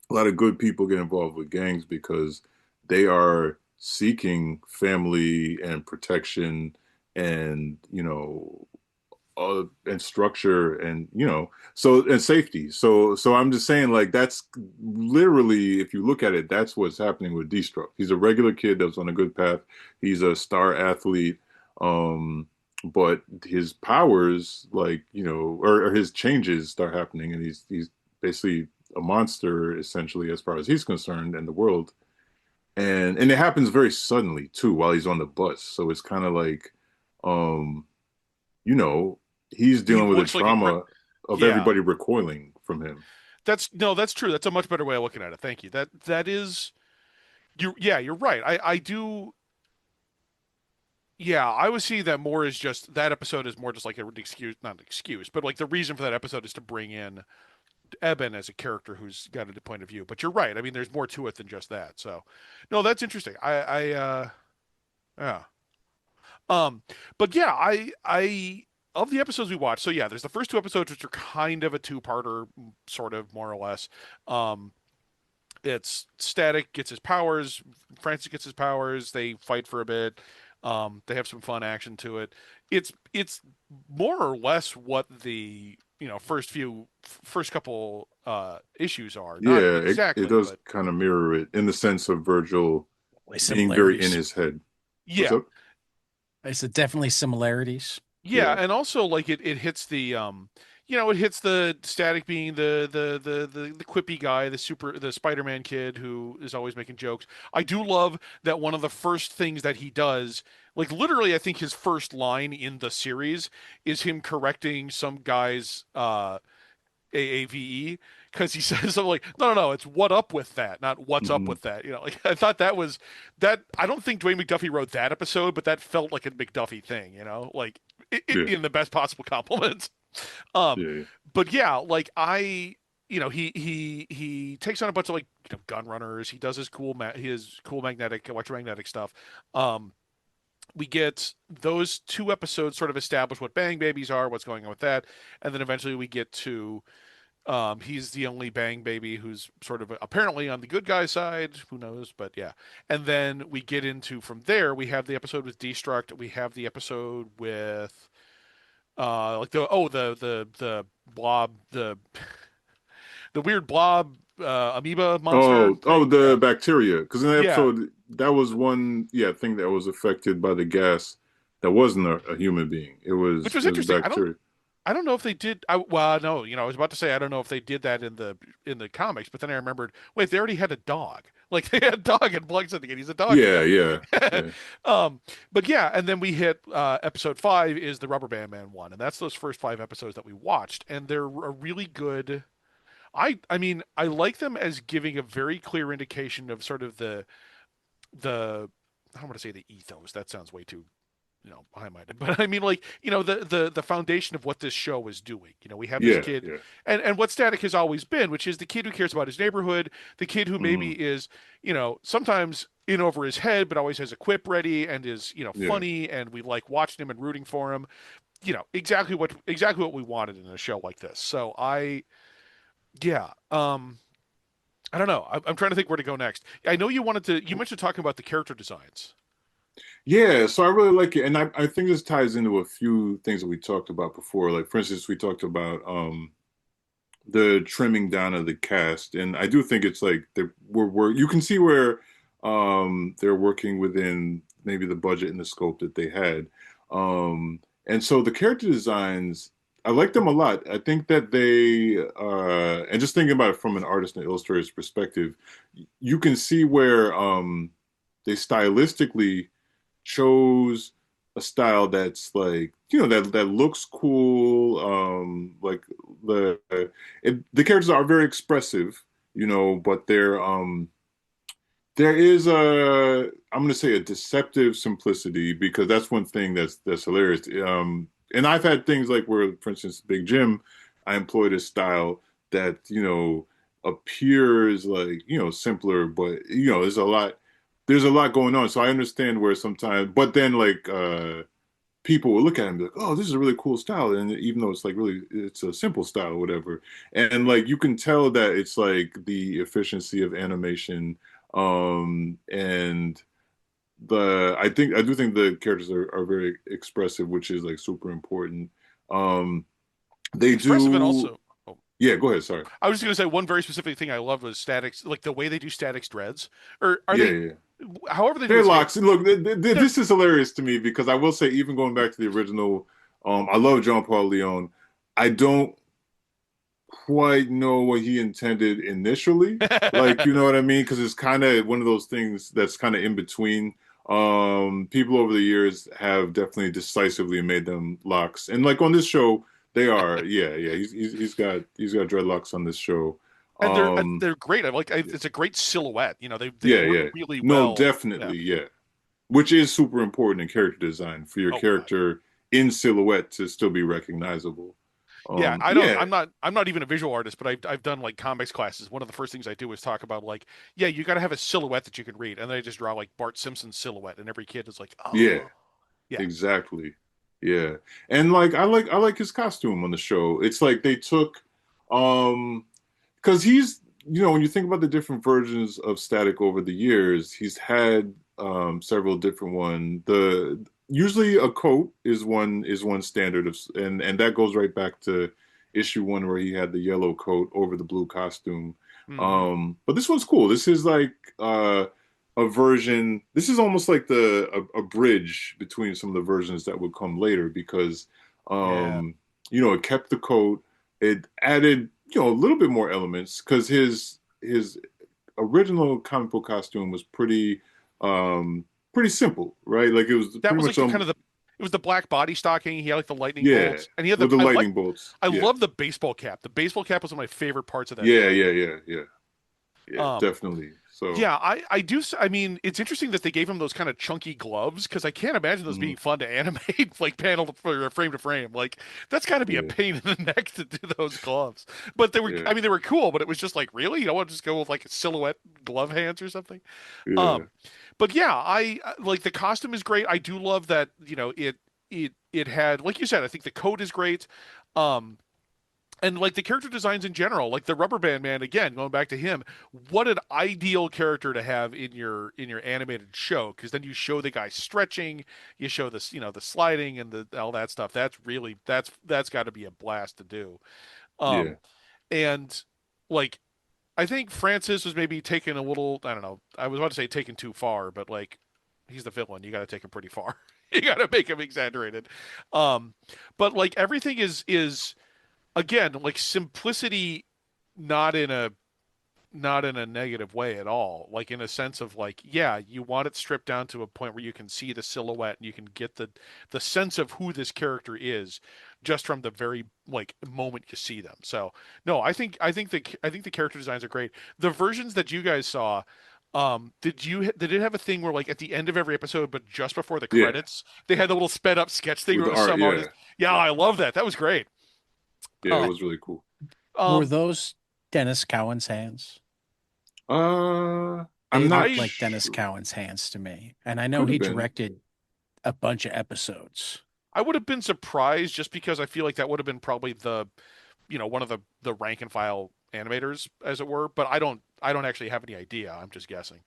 a lot of good people get involved with gangs because they are seeking family and protection and and structure and and safety. So I'm just saying, like, that's literally, if you look at it, that's what's happening with Destruct. He's a regular kid that's on a good path. He's a star athlete, um but his powers, like, or his changes start happening, and he's basically a monster essentially, as far as he's concerned, in the world. And it happens very suddenly too, while he's on the bus. So it's kind of like, um you know, he's He dealing with the looks like trauma of yeah. everybody recoiling from him. That's no, that's true. That's a much better way of looking at it. Thank you. That is yeah, you're right. I do yeah, I would see that more as just that episode is more just like an excuse, not an excuse, but like the reason for that episode is to bring in Eben as a character who's got a point of view. But you're right. I mean, there's more to it than just that. So, no, that's interesting. Yeah. Um, but yeah, I of the episodes we watched. So yeah, there's the first two episodes which are kind of a two-parter, sort of more or less. Um, it's Static gets his powers, Francis gets his powers. They fight for a bit. They have some fun action to it. It's more or less what the first couple issues are. Not Yeah, it exactly, does but kind of mirror it in the sense of Virgil Like being very in similarities. his head. What's yeah, up? I said definitely similarities. yeah, Yeah. and also like it hits the it hits the Static being the quippy guy, the Spider-Man kid who is always making jokes. I do love that one of the first things that he does, like literally I think his first line in the series is him correcting some guy's AAVE, because he says something like, "No, no, no, it's what up with that, not what's up Hmm. with that." Like I thought that was that. I don't think Dwayne McDuffie wrote that episode, but that felt like a McDuffie thing, like Yeah. in the best possible compliments. Um, Yeah. but yeah, like he takes on a bunch of like gun runners. He does his cool magnetic electromagnetic stuff. Um, we get those two episodes sort of establish what Bang Babies are, what's going on with that, and then eventually we get to he's the only Bang Baby who's sort of apparently on the good guy side. Who knows? But yeah. And then we get into from there. We have the episode with Destruct. We have the episode with like the blob the weird blob amoeba monster Oh, thing. the Yeah. bacteria. Because in the Yeah. episode, that was one, yeah, thing that was affected by the gas that wasn't a human being. It Which was was it was interesting. bacteria. I don't know if they did. Well, no, I was about to say I don't know if they did that in the comics, but then I remembered. Wait, they already had a dog. Like they had a dog and Plug something, and he's a dog Yeah, guy. yeah, yeah. um, but yeah, and then we hit episode 5 is the Rubber Band Man one, and that's those first 5 episodes that we watched, and they're a really good. I mean, I like them as giving a very clear indication of sort of the I don't want to say the ethos. That sounds way too high-minded, but I mean, like, the foundation of what this show is doing. We have this Yeah, kid, yeah. and what Static has always been, which is the kid who cares about his neighborhood, the kid who maybe Hmm. is, sometimes in over his head, but always has a quip ready and is, Yeah. funny, and we like watching him and rooting for him. Exactly what we wanted in a show like this. So yeah, I don't know. I'm trying to think where to go next. I know you mentioned talking about the character designs. Yeah, so I really like it. And I think this ties into a few things that we talked about before. Like, for instance, we talked about the trimming down of the cast. And I do think it's like we're you can see where they're working within maybe the budget and the scope that they had. And so the character designs, I like them a lot. I think that they and just thinking about it from an artist and illustrator's perspective, you can see where they stylistically chose a style that's like, that looks cool. Like the characters are very expressive, but there is I'm going to say a deceptive simplicity, because that's one thing that's hilarious. And I've had things like where, for instance, Big Jim, I employed a style that, appears like, simpler, but there's a lot going on. So I understand where sometimes, but then like people will look at it and be like, "Oh, this is a really cool style," and even though it's like really, it's a simple style, or whatever, and like you can tell that it's like the efficiency of animation, and I do think the characters are very expressive, which is like super important. Um, they Expressive and do, also. Oh, yeah. Go ahead, sorry. I was just gonna say one very specific thing I loved was statics, like the way they do statics dreads, or are Yeah, they? yeah. However they do his hair. Dreadlocks. Look, They're this is hilarious to me, because I will say, even going back to the original, I love John Paul Leon. I don't quite know what he intended initially. Like, you know what I mean? Because it's kind of one of those things that's kind of in between. People over the years have definitely decisively made them locks, and like on this show, they are. Yeah, yeah. He's got dreadlocks on this show. and Um, they're great. yeah, It's a great silhouette. They yeah, work yeah. really No, well. Yeah. definitely, yeah. Which is super important in character design, for your Oh God. character in silhouette to still be recognizable. Yeah. I don't. Yeah, I'm not even a visual artist, but I've done like comics classes. One of the first things I do is talk about like, yeah, you got to have a silhouette that you can read, and then I just draw like Bart Simpson's silhouette, and every kid is like, yeah. oh, yeah, Exactly. Yeah. And like I like his costume on the show. It's like they took because he's, when you think about the different versions of Static over the years, he's had several different one. The Usually a coat is one standard of, and that goes right back to issue one, where he had the yellow coat over the blue costume. hmm But this one's cool. This is like a version. This is almost like a bridge between some of the versions that would come later, because yeah. it kept the coat. It added, a little bit more elements, because his original comic book costume was pretty simple, right? Like it was That pretty was like much the kind of the. It was the black body stocking. He had like the lightning yeah, bolts, and he had the. with the lightning bolts. I Yeah. love the baseball cap. The baseball cap was one of my favorite parts of that Yeah, show. yeah, yeah, yeah. Yeah, Um, definitely. So, Yeah, I do. I mean, it's interesting that they gave him those kind of chunky gloves because I can't imagine those mhm, being fun to animate, like panel for frame to frame. Like that's got to be a yeah, pain in the neck to do those gloves. But they were, yeah, I mean, they were cool. But it was just like, really, you don't want to just go with like silhouette glove hands or something. yeah, Um, but yeah, I like the costume is great. I do love that. It had, like you said, I think the coat is great. Um, and like the character designs in general, like the Rubber Band Man, again, going back to him, what an ideal character to have in your animated show, because then you show the guy stretching, you show this, the sliding and the all that stuff. That's really that's got to be a blast to do. yeah, Um, and like I think Francis was maybe taken a little, I don't know, I was about to say taken too far, but like he's the villain, you got to take him pretty far. You got to make him exaggerated. Um, but like everything is again like simplicity, not in a negative way at all, like in a sense of like, yeah, you want it stripped down to a point where you can see the silhouette and you can get the sense of who this character is just from the very like moment you see them. So no, I think the character designs are great. The versions that you guys saw, did it have a thing where like at the end of every episode but just before the yeah. credits they had a little sped up sketch thing With where it the was art, some yeah, artist? Yeah, I love that. That was great. yeah. It um was really cool. Were um those Dennis Cowan's hands? I'm They not looked I like Dennis sure. Cowan's hands to me. And I know Could he have been. directed a bunch of episodes. I would have been surprised just because I feel like that would have been probably the, one of the rank and file animators, as it were. But I don't actually have any idea. I'm just guessing.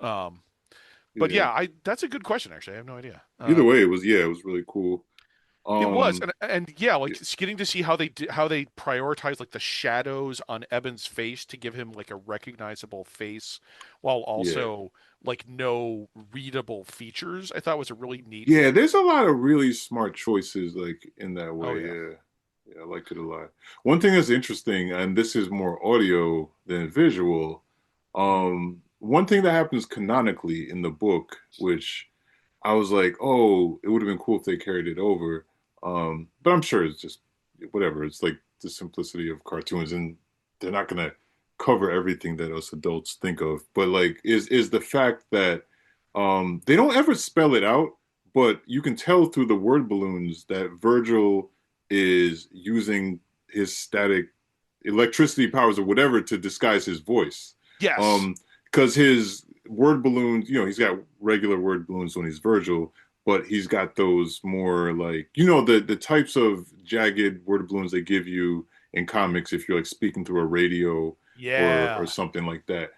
Um, but Yeah. yeah, I that's a good question. Actually, I have no idea. Either way, it was really cool. It was, Um, and yeah, like yeah, just getting to see how how they prioritize like the shadows on Eben's face to give him like a recognizable face, while yeah, also like no readable features. I thought was a really neat yeah. thing. There's a lot of really smart choices like in that Oh way. yeah. Yeah, Yeah, I like it a lot. One thing that's interesting, and this is more audio than visual, one thing that happens canonically in the book, which I was like, oh, it would have been cool if they carried it over. But I'm sure it's just whatever. It's like the simplicity of cartoons, and they're not gonna cover everything that us adults think of. But like, is the fact that they don't ever spell it out, but you can tell through the word balloons that Virgil is using his static electricity powers or whatever to disguise his voice. Yes. Um, because his word balloons, he's got regular word balloons when he's Virgil, but he's got those more like, the types of jagged word balloons they give you in comics if you're like speaking through a radio or Yeah. something like that.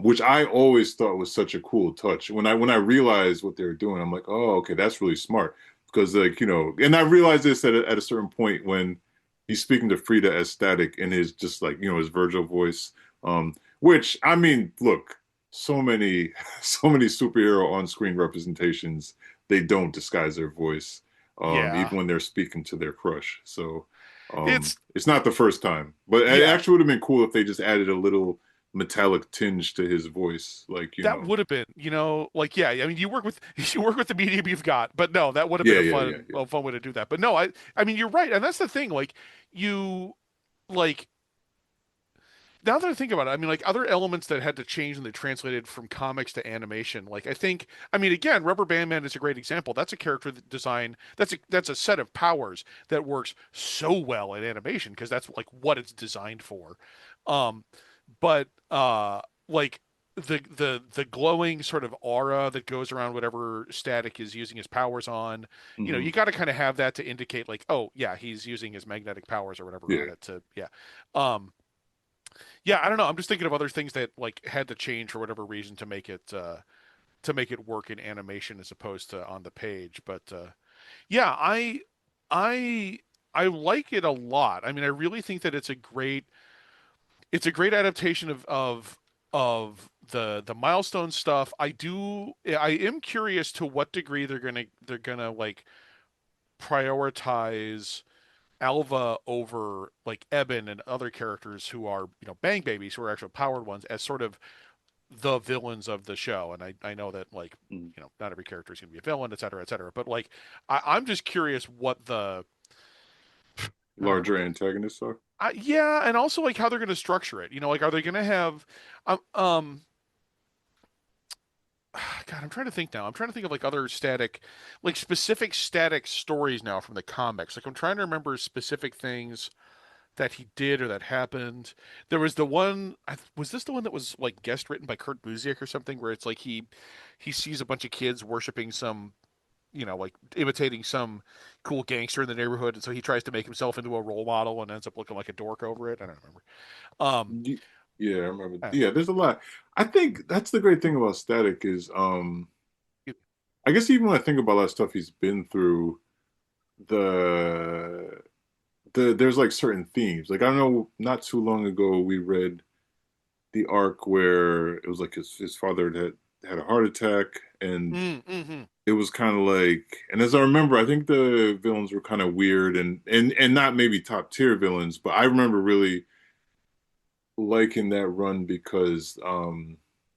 Which I always thought was such a cool touch. When I realized what they were doing, I'm like, oh, okay, that's really smart. Because like, and I realized this at a certain point when he's speaking to Frida as static in his just like, his Virgil voice. Which I mean, look, so many so many superhero on-screen representations, they don't disguise their voice, Yeah. even when they're speaking to their crush. So It's it's not the first time, but it yeah. actually would have been cool if they just added a little metallic tinge to his voice, like That would have been, like yeah. I mean, you work with you work with the medium you've got, but no, that would have been yeah, a yeah, yeah, yeah. fun way to do that. But no, I mean, you're right, and that's the thing. Like you, like now that I think about it, I mean, like other elements that had to change and they translated from comics to animation. Like I think, I mean, again, Rubber Band Man is a great example. That's a character design. That's a set of powers that works so well in animation because that's like what it's designed for. Um, but like the glowing sort of aura that goes around whatever Static is using his powers on, Hmm. you got to kind of have that to indicate like, oh yeah, he's using his magnetic powers or whatever on Yeah. it to yeah. Um, yeah, I don't know. I'm just thinking of other things that like had to change for whatever reason to make it work in animation as opposed to on the page. But yeah, I I like it a lot. I mean, I really think that it's a great adaptation of the milestone stuff. I am curious to what degree they're gonna like prioritize Alva over like Eben and other characters who are Bang Babies who are actual powered ones as sort of the villains of the show. And I know that like Mm. not every character is going to be a villain, et cetera, et cetera. But like I'm just curious what the I don't know Larger antagonists are. yeah, and also like how they're going to structure it. Like are they going to have um, um God, I'm trying to think now. I'm trying to think of like other like specific static stories now from the comics. Like I'm trying to remember specific things that he did or that happened. There was the one. Was this the one that was like guest written by Kurt Busiek or something, where it's like he sees a bunch of kids worshiping some, like imitating some cool gangster in the neighborhood, and so he tries to make himself into a role model and ends up looking like a dork over it. I don't remember. Um, Ye- Yeah, I remember. I don't Yeah, there's a lot. I think that's the great thing about Static is, know. I guess even when I think about a lot of stuff he's been through, the there's like certain themes. Like I don't know, not too long ago we read the arc where it was like his father had a heart attack, and Mm-hmm. it was kind of like, and as I remember, I think the villains were kind of weird and not maybe top tier villains, but I remember really liking that run because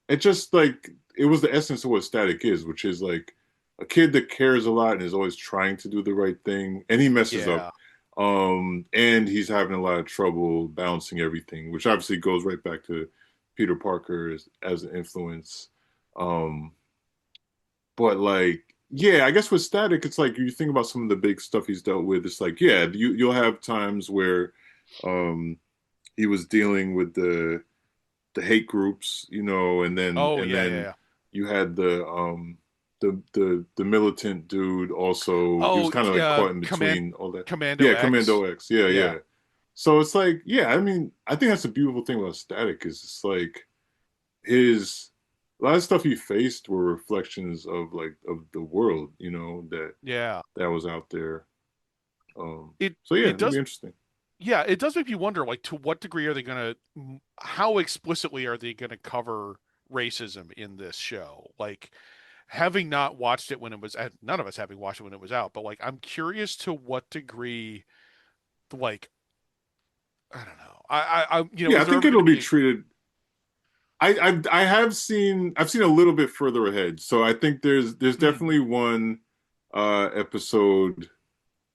it just like it was the essence of what Static is, which is like a kid that cares a lot and is always trying to do the right thing, and he messes up. Yeah. And he's having a lot of trouble balancing everything, which obviously goes right back to Peter Parker as an influence. Um, but like, yeah, I guess with Static, it's like you think about some of the big stuff he's dealt with. It's like, yeah, you'll have times where um, he was dealing with the hate groups, and then Oh and yeah, yeah, then yeah. you had the militant dude also. He was Oh, kind of like caught in Command between all that. Commando Yeah, X. Commando X. Yeah, Yeah. yeah. So it's like, yeah, I mean, I think that's the beautiful thing about Static is it's like his a lot of stuff he faced were reflections of like of the world, Yeah. that was out there. It So yeah, it it'll be does interesting. yeah, it does make you wonder, like, to what degree are they going to, how explicitly are they going to cover racism in this show? Like, having not watched it when it was, none of us having watched it when it was out, but like, I'm curious to what degree like I don't know. Yeah, I Is there think ever going to it'll be be a treated. I have seen I've seen a little bit further ahead, so I think there's hmm, definitely one episode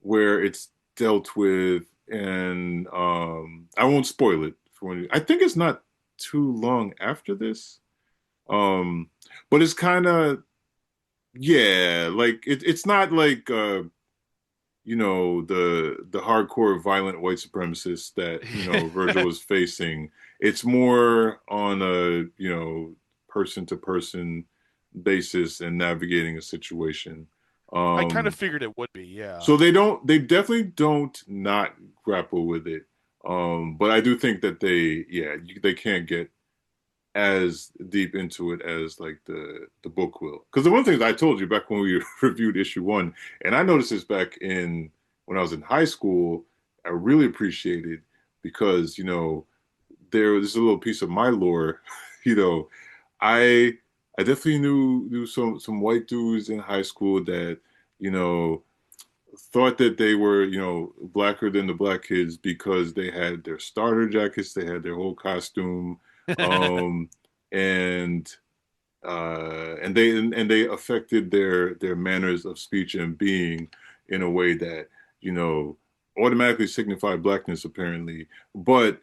where it's dealt with, and I won't spoil it for when I think it's not too long after this, um, but it's kind of yeah, like it's not like the hardcore violent white supremacists that Virgil was facing. It's more on a person to person basis and navigating a situation. I kind of um figured it would be, yeah. so they definitely don't not grapple with it. But I do think that they can't get as deep into it as like the book will. Because the one thing that I told you back when we reviewed issue one, and I noticed this back in when I was in high school, I really appreciated because there was a little piece of my lore. you know, I I definitely knew some white dudes in high school that you know thought that they were, blacker than the black kids because they had their starter jackets, they had their whole costume, um, and and they affected their manners of speech and being in a way that you know automatically signified blackness, apparently. But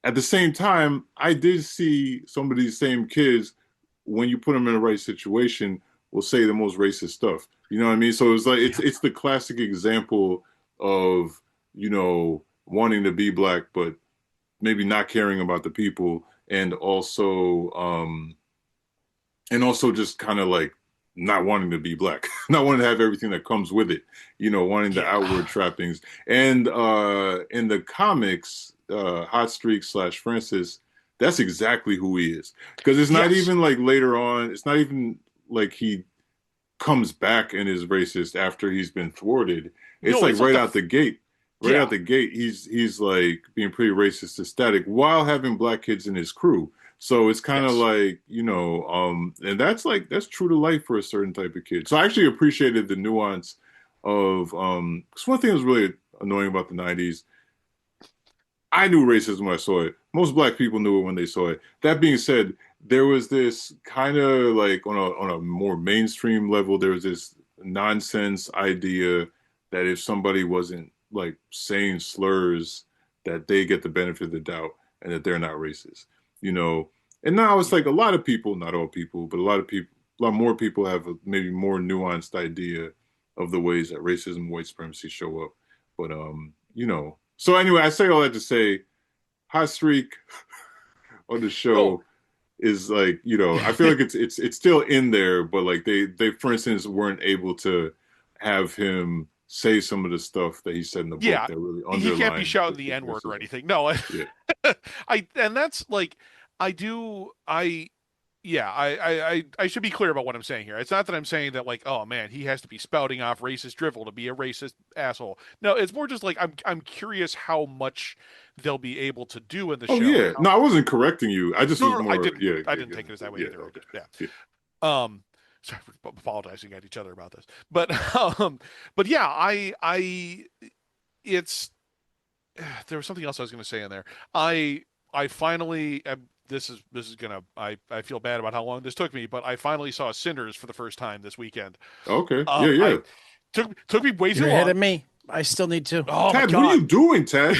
at the same time, I did see some of these same kids, when you put them in the right situation, will say the most racist stuff. You know what I mean? So it's like Yeah. it's the classic example of wanting to be black, but maybe not caring about the people, and also just kind of like not wanting to be black, not wanting to have everything that comes with it, wanting the Yeah. outward trappings. And in the comics, Hot Streak slash Francis, that's exactly who he is. Because it's not Yes. even like later on, it's not even like he comes back and is racist after he's been thwarted. It's No, like it's like right the out the gate. Right out yeah. the gate, he's like being pretty racist to Static while having black kids in his crew. So it's kind of Yes. like, and that's true to life for a certain type of kid. So I actually appreciated the nuance of 'cause one thing that was really annoying about the 90s, I knew racism when I saw it. Most black people knew it when they saw it. That being said, there was this kind of like on a more mainstream level, there was this nonsense idea that if somebody wasn't like saying slurs, that they get the benefit of the doubt and that they're not racist. You know, and now it's Yeah. like a lot of people, not all people, but a lot of people, a lot more people have a maybe more nuanced idea of the ways that racism and white supremacy show up. But so anyway, I say all that to say, Hot Streak on the No. show is like, I feel like it's still in there, but like they for instance weren't able to have him say some of the stuff that he said in the book Yeah. that really He can't be underlined shouting the the N-word or racism. anything. No. Yeah. I and that's like I do I yeah, I should be clear about what I'm saying here. It's not that I'm saying that like, oh man, he has to be spouting off racist drivel to be a racist asshole. No, it's more just like I'm curious how much they'll be able to do in the Oh show and yeah. how No, I wasn't correcting you. I just no, was no, no, more yeah, I yeah, didn't yeah. take it as that way Yeah, either. okay. Yeah. Yeah. Um sorry for apologizing at each other about this. But but yeah, I it's there was something else I was going to say in there. I I finally this is gonna I feel bad about how long this took me, but I finally saw Sinners for the first time this weekend. Okay. Yeah, I yeah. took me way too You're ahead long. of me. I still need to. Oh my Tad, what are God! you doing, Tad?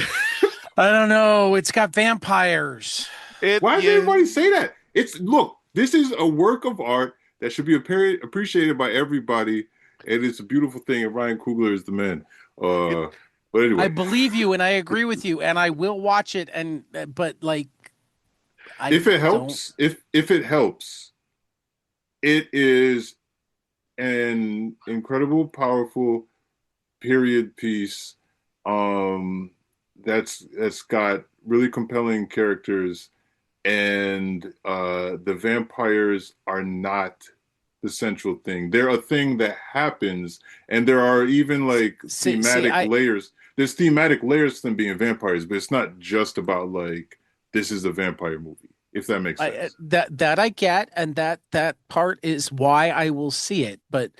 I don't know. It's got vampires. It Why does yeah everybody say that? It's look, this is a work of art that should be appreciated by everybody, and it's a beautiful thing. And Ryan Coogler is the man. it But I anyway, believe you and I agree with you and I will watch it and but like I if it don't helps, if it helps, it is an incredible, powerful period piece. Um, that's got really compelling characters, and the vampires are not the central thing. They're a thing that happens, and there are even like see thematic I layers. There's thematic layers to them being vampires, but it's not just about like this is a vampire movie, if that makes I sense. that I get and that part is why I will see it but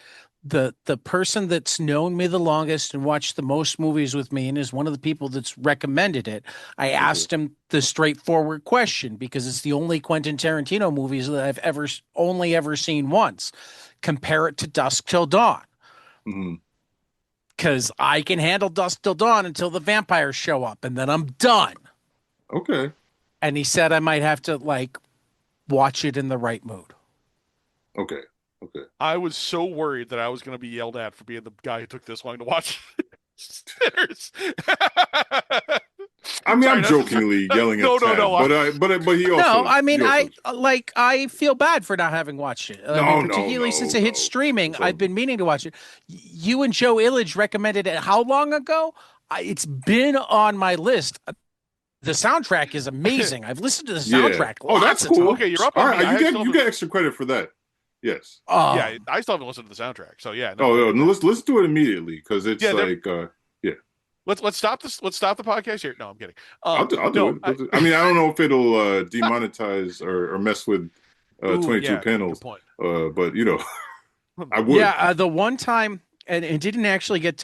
the person that's known me the longest and watched the most movies with me and is one of the people that's recommended it. I Okay. asked him the straightforward question because it's the only Quentin Tarantino movies that I've ever only ever seen once. Compare it to Dusk Till Dawn Hmm. because I can handle Dusk Till Dawn until the vampires show up and then I'm done. Okay. And he said I might have to like watch it in the right mood. Okay. Okay. I was so worried that I was going to be yelled at for being the guy who took this long to watch Sinners. I mean, Sorry, I'm not to, jokingly yelling at no. Tad, but he No, also I mean, he also. I feel bad for not having watched it. I mean, No, no, particularly since no, it hit no. streaming, It's all I've good. been meaning to watch it. You and Joe Illidge recommended it how long ago? It's been on my list. The soundtrack is amazing. I've listened to the Yeah. soundtrack Oh, that's lots of cool. Okay, you're times. up All on right, me. I still you haven't. get extra credit for that. Yes. Yeah, Um, I still haven't listened to the soundtrack. So yeah, no, Oh, I no, get no, that. let's do it immediately because it's Yeah, like yeah. let's stop this. Let's stop the podcast here. No, I'm kidding. I'll do No, it. I mean, I don't know if it'll demonetize or mess with ooh, 22 yeah, good panels, point. but you know, I yeah, would. the one time, and it didn't actually get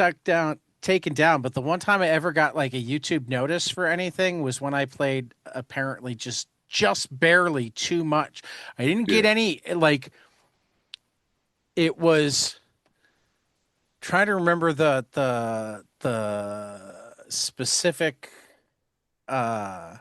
taken down, but the one time I ever got like a YouTube notice for anything was when I played apparently just barely too much. I didn't get Yeah. any like it was trying to remember the specific uh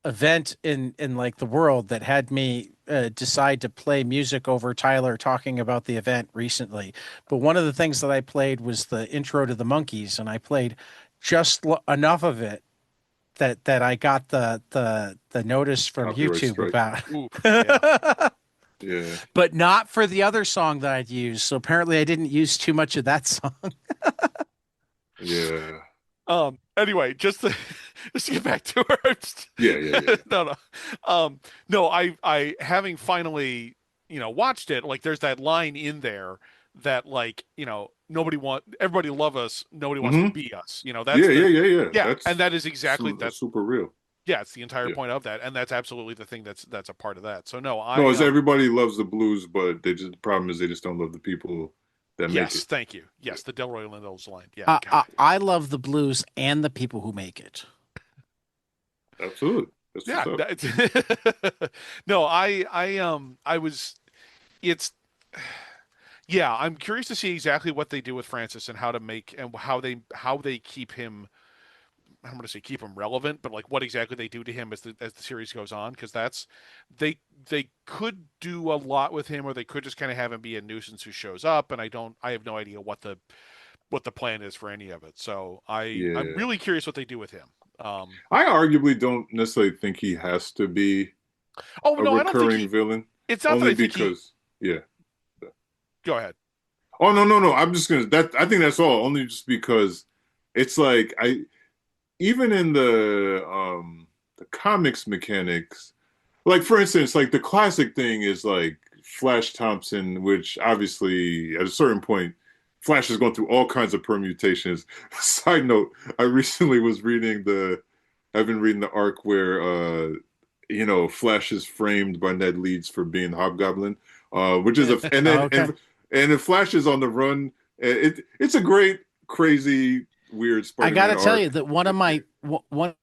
event in like the world that had me decide to play music over Tyler talking about the event recently. But one of the things that I played was the intro to the Monkees, and I played just enough of it that I got the notice from Copyright YouTube strike. about. Ooh, yeah. Yeah. But not for the other song that I'd used. So apparently I didn't use too much of that song. Yeah. Anyway, just to get back to her. Yeah. Yeah. Yeah. No, no. No, I having finally, watched it, like there's that line in there that like, everybody love us, nobody wants to Hmm. be us. Yeah. That's Yeah. the Yeah. Yeah. yeah, and That's that is exactly that. super real. Yeah, it's the entire Yeah. point of that, and that's absolutely the thing that's a part of that. So no, No, I it's everybody loves the blues, but the problem is they just don't love the people that make yes, it. thank you. Yeah. Yes, the Delroy Lindo's line. Yeah, I, God. I I love the blues and the people who make it. Absolutely. That's what's Yeah, up. no, I was it's yeah, I'm curious to see exactly what they do with Francis and how to make and how they keep him. I'm going to say keep him relevant, but like what exactly they do to him as the series goes on, because they they could do a lot with him, or they could just kind of have him be a nuisance who shows up, and I have no idea what the plan is for any of it. So I'm Yeah. really curious what they do with him. Um, I arguably don't necessarily think he has to be oh a no, I don't think recurring villain, it's not that only I think he. because, yeah. Go ahead. Oh, no, no, no. I'm just gonna that I think that's all, only just because it's like even in the comics mechanics, like for instance, like the classic thing is like Flash Thompson, which obviously at a certain point, Flash is going through all kinds of permutations. Side note, I've been reading the arc where Flash is framed by Ned Leeds for being Hobgoblin, which is a and then Okay. and if Flash is on the run, it's a great, crazy, weird I got Spider-Man to tell you arc. that one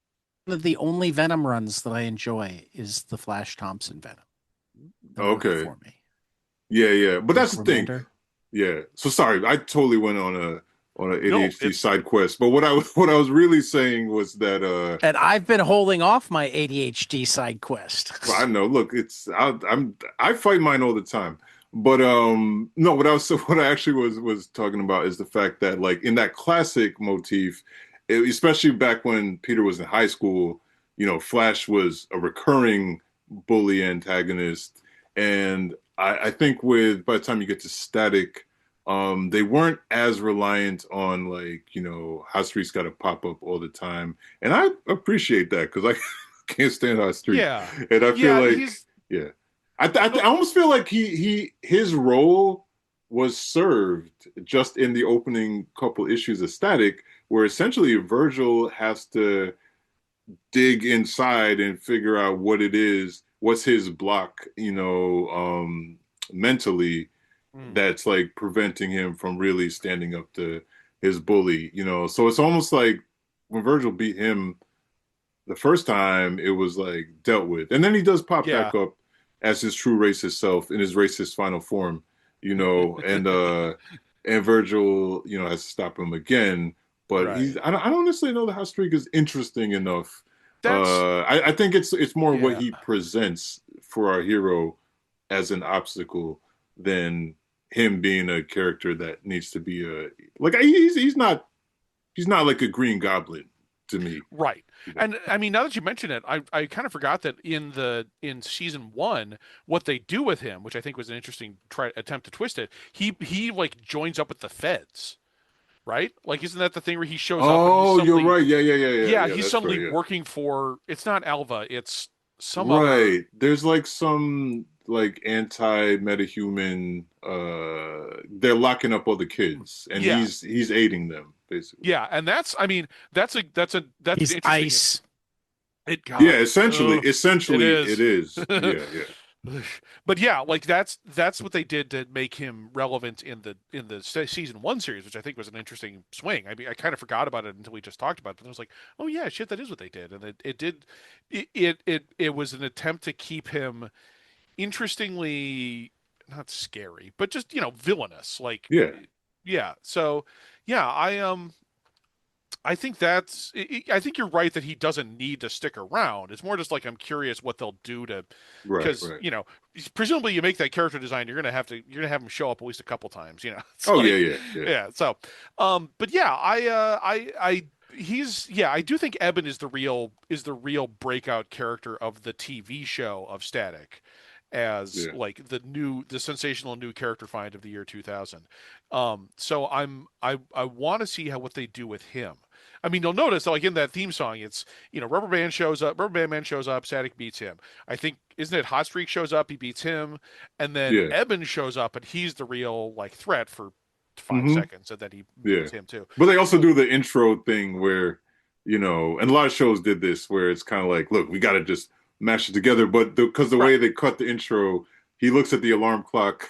of the only Venom runs that I enjoy is the Flash Thompson Venom. They'll work Okay. for me. Yeah, yeah. But Rick that's the thing. Remender. Yeah. So sorry, I totally went on an No, ADHD it's side quest. But what I was really saying was that And I've been holding off my ADHD side well, I quest. know, look, I fight mine all the time. But no, what I actually was talking about is the fact that like in that classic motif, especially back when Peter was in high school, Flash was a recurring bully antagonist. And I think by the time you get to Static, they weren't as reliant on like, Hot Street's got to pop up all the time. And I appreciate that because I can't stand Hot Street. yeah, And I feel yeah. like, He's yeah, I no, almost feel like his role was served just in the opening couple issues of Static, where essentially Virgil has to dig inside and figure out what it is, what's his block, mentally, Mm. that's like preventing him from really standing up to his bully, you know. So it's almost like when Virgil beat him the first time, it was like dealt with. And then he does pop Yeah. back up as his true racist self in his racist final form, you know, and Virgil, you know, has to stop him again. But Right. I don't necessarily know that hot streak is interesting enough. That's I think it's more what yeah. he presents for our hero as an obstacle than him being a character that needs to be a like he's not like a Green Goblin to me, Right. you know. And I mean, now that you mention it, I kind of forgot that in season one, what they do with him, which I think was an interesting attempt to twist it, he like joins up with the feds, right? Like, isn't that the thing where he shows up and he's Oh, you're suddenly, right. Yeah. yeah, Yeah, he's that's suddenly right. Yeah. working for, it's not Alva, it's some other, Right. There's like some like anti-metahuman they're locking up all the kids and yeah, he's aiding them basically. yeah, and that's, I mean, that's an He's interesting. ice. It Yeah, God, it essentially it is. is. Yeah. But yeah, like that's what they did to make him relevant in the season one series, which I think was an interesting swing. I mean, I kind of forgot about it until we just talked about it, but I was like, oh yeah, shit, that is what they did, and it did it was an attempt to keep him interestingly not scary, but just villainous, like Yeah. yeah. So yeah, I think I think you're right that he doesn't need to stick around. It's more just like I'm curious what they'll do to, Right, because right. presumably you make that character design, you're gonna have him show up at least a couple times. It's Oh like yeah. yeah. So, but yeah, I do think Eben is the real breakout character of the TV show of Static, as Yeah. like the sensational new character find of the year 2000. So I want to see what they do with him. I mean, you'll notice like in that theme song, it's Rubber Band Man shows up, Static beats him. I think isn't it Hot Streak shows up, he beats him, and then Yeah. Eben shows up, and he's the real like threat for five Hmm. seconds, and then he Yeah. beats him too. But they also So do the intro thing where, you know, and a lot of shows did this where it's kind of like, look, we got to just mash it together. But because the way right, they cut the intro, he looks at the alarm clock.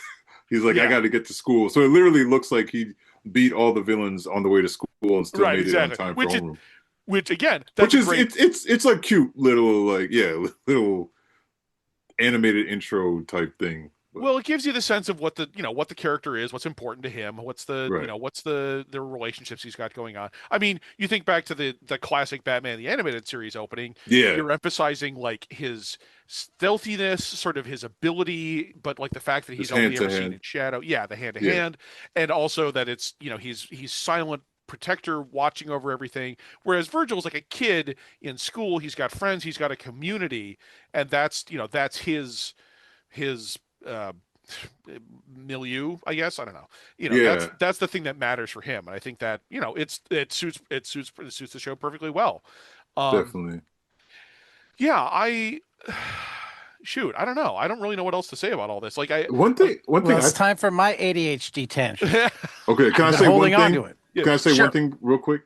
He's like, I yeah, got to get to school. So it literally looks like he beat all the villains on the way to school and still right, made it on exactly. time for homeroom. Which again, Which that's a is great. it's like cute little like yeah little animated intro type thing. But Well, it gives you the sense of what the character is, what's important to him, right, what's the relationships he's got going on. I mean, you think back to the classic Batman the animated series opening, yeah, you're emphasizing like his stealthiness, sort of his ability, but like the fact that just he's hand only to ever seen hand. in shadow. Yeah, the hand to Yeah, hand, and also that it's, he's silent protector watching over everything, whereas Virgil's like a kid in school, he's got friends, he's got a community, and that's his uh, milieu, I guess. I don't know. yeah, That's the thing that matters for him, and I think that it suits the show perfectly well. Um, definitely. yeah, I shoot, I don't know. I don't really know what else to say about all this. Like I like One Well, thing it's I time for my ADHD tangent. okay, can I've I been say one holding on thing? to it. yeah, Can I say one Sure. thing real quick?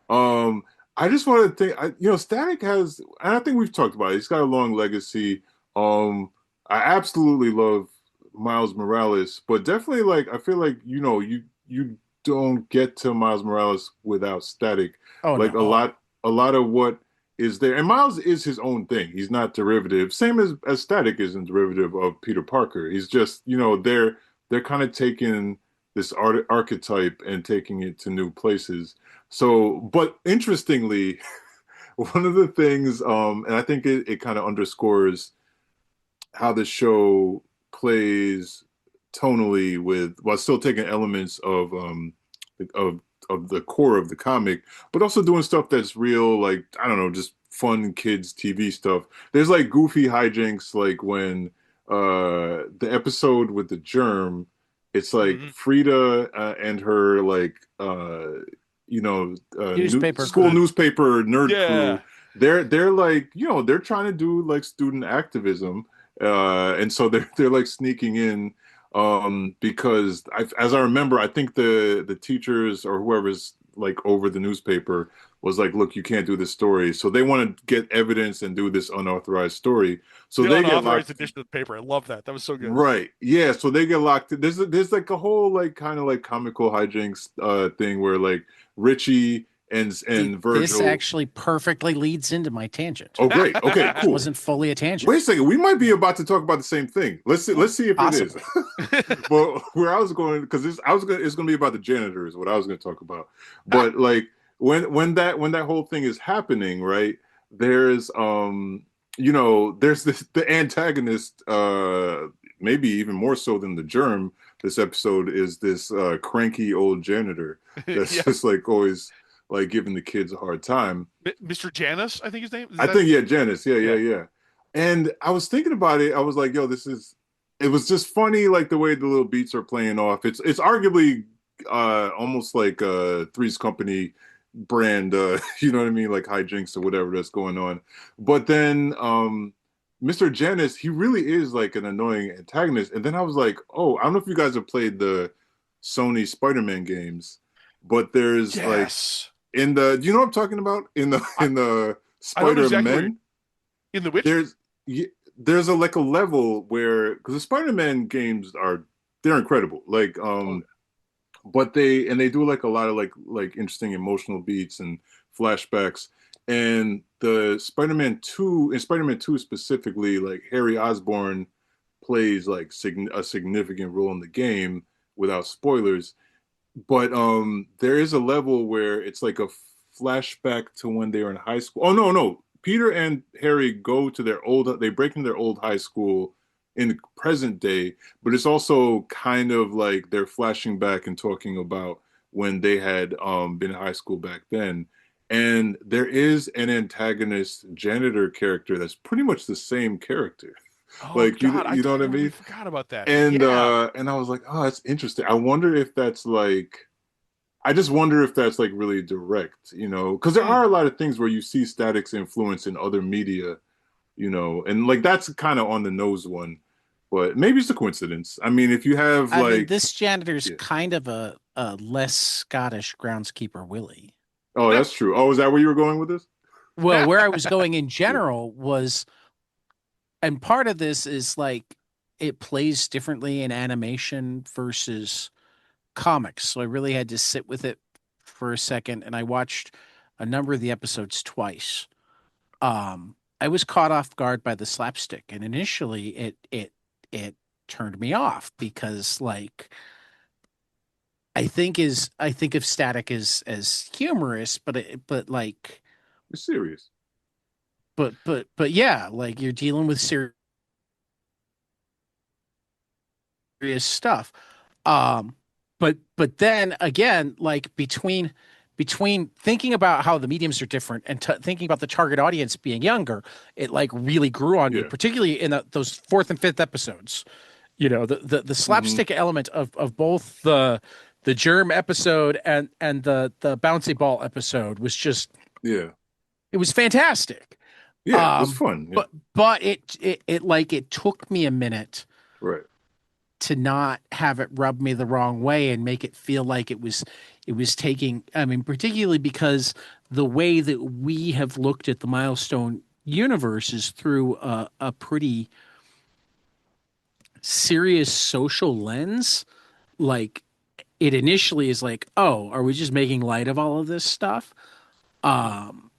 Um, I just want to think, you know, Static has, and I think we've talked about it. He's got a long legacy. I absolutely love Miles Morales, but definitely like I feel like you know you don't get to Miles Morales without Static. Oh Like no. a lot of what is there, and Miles is his own thing. He's not derivative, same as Static isn't derivative of Peter Parker. He's just you know they're kind of taking this archetype and taking it to new places. So, but interestingly, one of the things, and I think it kind of underscores how the show plays tonally with while still taking elements of of the core of the comic, but also doing stuff that's real, like I don't know, just fun kids TV stuff. There's like goofy hijinks, like when the episode with the germ, it's like mhm. Frida and her like Newspaper school crew. newspaper nerd Yeah, crew. They're like you know they're trying to do like student activism, and so they're like sneaking in because as I remember, I think the teachers or whoever's like over the newspaper, was like, look, you can't do this story. So they want to get evidence and do this unauthorized story. So The they get unauthorized locked. edition of the paper. I love that. That was so good. Right. Yeah. So they get locked. There's like a whole like kind of like comical hijinks thing where like Richie See, and this Virgil. actually perfectly leads into my tangent. Oh, great. Okay, This cool. wasn't fully a Wait a tangent. second. We might be about to talk about the same thing. Let's see. Let's see if it is. Possibly. But where I was going, because it's gonna be about the janitors. What I was gonna talk about. But like when that whole thing is happening, right? There's there's the antagonist, maybe even more so than the germ. This episode is this cranky old janitor that's Yeah. just like always like giving the kids a hard time. Mr. Janus, I think his name is I that. think, yeah, Janice. Yeah, yeah, Yeah. yeah. And I was thinking about it. I was like, yo, it was just funny, like the way the little beats are playing off. It's arguably almost like Three's Company brand, you know what I mean? Like hijinks or whatever that's going on. But then Mr. Janice, he really is like an annoying antagonist. And then I was like, oh, I don't know if you guys have played the Sony Spider-Man games, but there's like Yes. do you know what I'm talking about? I, In the I know exactly where Spider-Man, in the Witch. there's there's a like a level where because the Spider-Man games they're incredible. Like Oh, but they do like a lot of like interesting emotional beats and flashbacks. And the Spider-Man 2 in Spider-Man 2 specifically, like Harry Osborn plays like a significant role in the game without spoilers. But there is a level where it's like a flashback to when they were in high school. Oh, no, no. Peter and Harry go to they break into their old high school in the present day, but it's also kind of like they're flashing back and talking about when they had been in high school back then. And there is an antagonist janitor character that's pretty much the same character. oh Like God, I you know what I totally mean? forgot about that. Yeah. And I was like, oh, that's interesting. I wonder if that's like I just wonder if that's like really direct, because there are Mm. a lot of things where you see Static's influence in other media, and like that's kind of on the nose one, but maybe it's a coincidence. I mean, if you have I mean, like, this janitor's yeah. kind of a less Scottish groundskeeper Willie. Oh, that's true. Oh, is that where you were going with this? Well, where I was going in Yeah, general was, and part of this is like it plays differently in animation versus comics. So I really had to sit with it for a second, and I watched a number of the episodes twice. I was caught off guard by the slapstick, and initially it turned me off because like I think of Static as humorous, but like it's serious. but yeah, like you're dealing with serious stuff. Um, but then again, like between thinking about how the mediums are different and thinking about the target audience being younger, it like really grew on me, Yeah. particularly in those fourth and fifth episodes. You know, the Hmm. slapstick element of both the germ episode and the bouncy ball episode was just Yeah. it was fantastic. Yeah. It was Um, fun. Yeah. but it like it took me a minute Right. to not have it rub me the wrong way and make it feel like it was taking, I mean, particularly because the way that we have looked at the Milestone universe is through a pretty serious social lens. Like it initially is like, oh, are we just making light of all of this stuff? Um,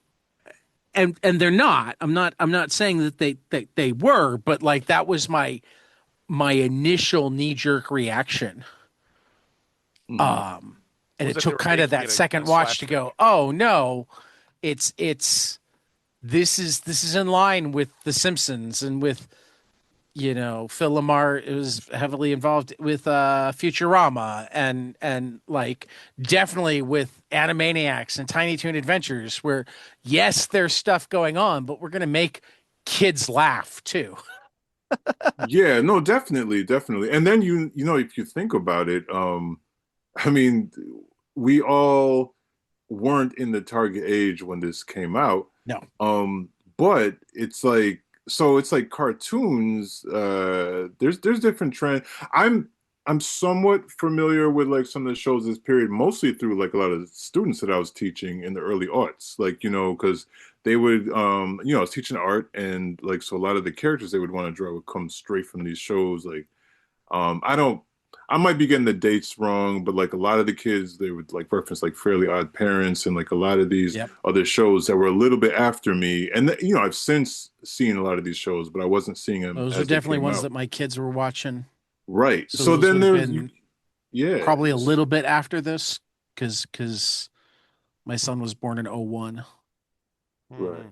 and they're not. I'm not saying that they were, but like that was my initial knee jerk reaction. Hmm. Um, and Was it that they took were kind of making that it second a watch to slapstick? go, oh no, it's this is in line with The Simpsons and with Phil Lamar was heavily involved with Futurama and like definitely with Animaniacs and Tiny Toon Adventures where yes there's stuff going on but we're gonna make kids laugh too. Yeah. No, definitely, definitely. And then if you think about it, I mean, we all weren't in the target age when this came out. No. But it's like cartoons, there's different trend. I'm I'm somewhat familiar with like some of the shows this period, mostly through like a lot of the students that I was teaching in the early arts, like because they would, I was teaching art, and like so a lot of the characters they would want to draw would come straight from these shows. Like, I don't, I might be getting the dates wrong, but like a lot of the kids they would like reference like Fairly Odd Parents and like a lot of these Yep. other shows that were a little bit after me, and I've since seen a lot of these shows, but I wasn't seeing them Those are as they definitely came ones out. that my kids were watching. Right. So So those then would have there's been yeah. probably a little bit after this because my son was born in '01. Right. Hmm.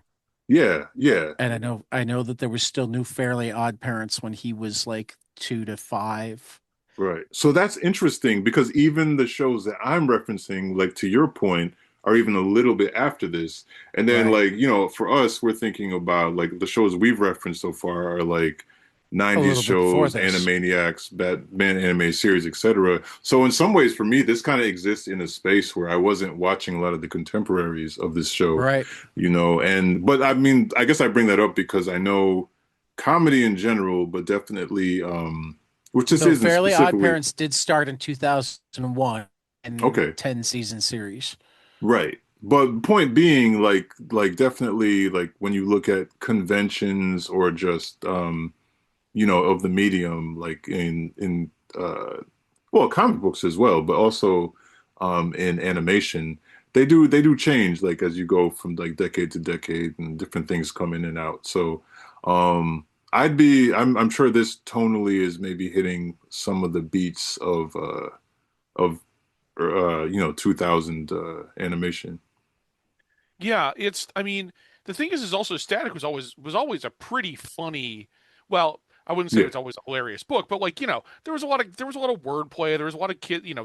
Yeah, yeah, And I know that there was still new Fairly Odd Parents when he was like 2 to 5. right. So that's interesting because even the shows that I'm referencing, like to your point, are even a little bit after this. And then Right. like, for us, we're thinking about like the shows we've referenced so far are like A 90s little bit before shows, this. Animaniacs, Batman animated series, etc. So in some ways for me, this kind of exists in a space where I wasn't watching a lot of the contemporaries of this show, Right. and but I mean, I guess I bring that up because I know comedy in general, but definitely which this So isn't Fairly Odd specifically. Parents did start in 2001 and Okay, 10 season series. right. But point being, like definitely, like when you look at conventions or just, of the medium, like in well, comic books as well, but also in animation, they do change like as you go from like decade to decade, and different things come in and out. So, I'm sure this tonally is maybe hitting some of the beats of 2000 animation. Yeah, I mean, the thing is also Static was always a pretty funny. Well, I wouldn't say it Yeah, was always a hilarious book, but like there was a lot of wordplay. There was a lot of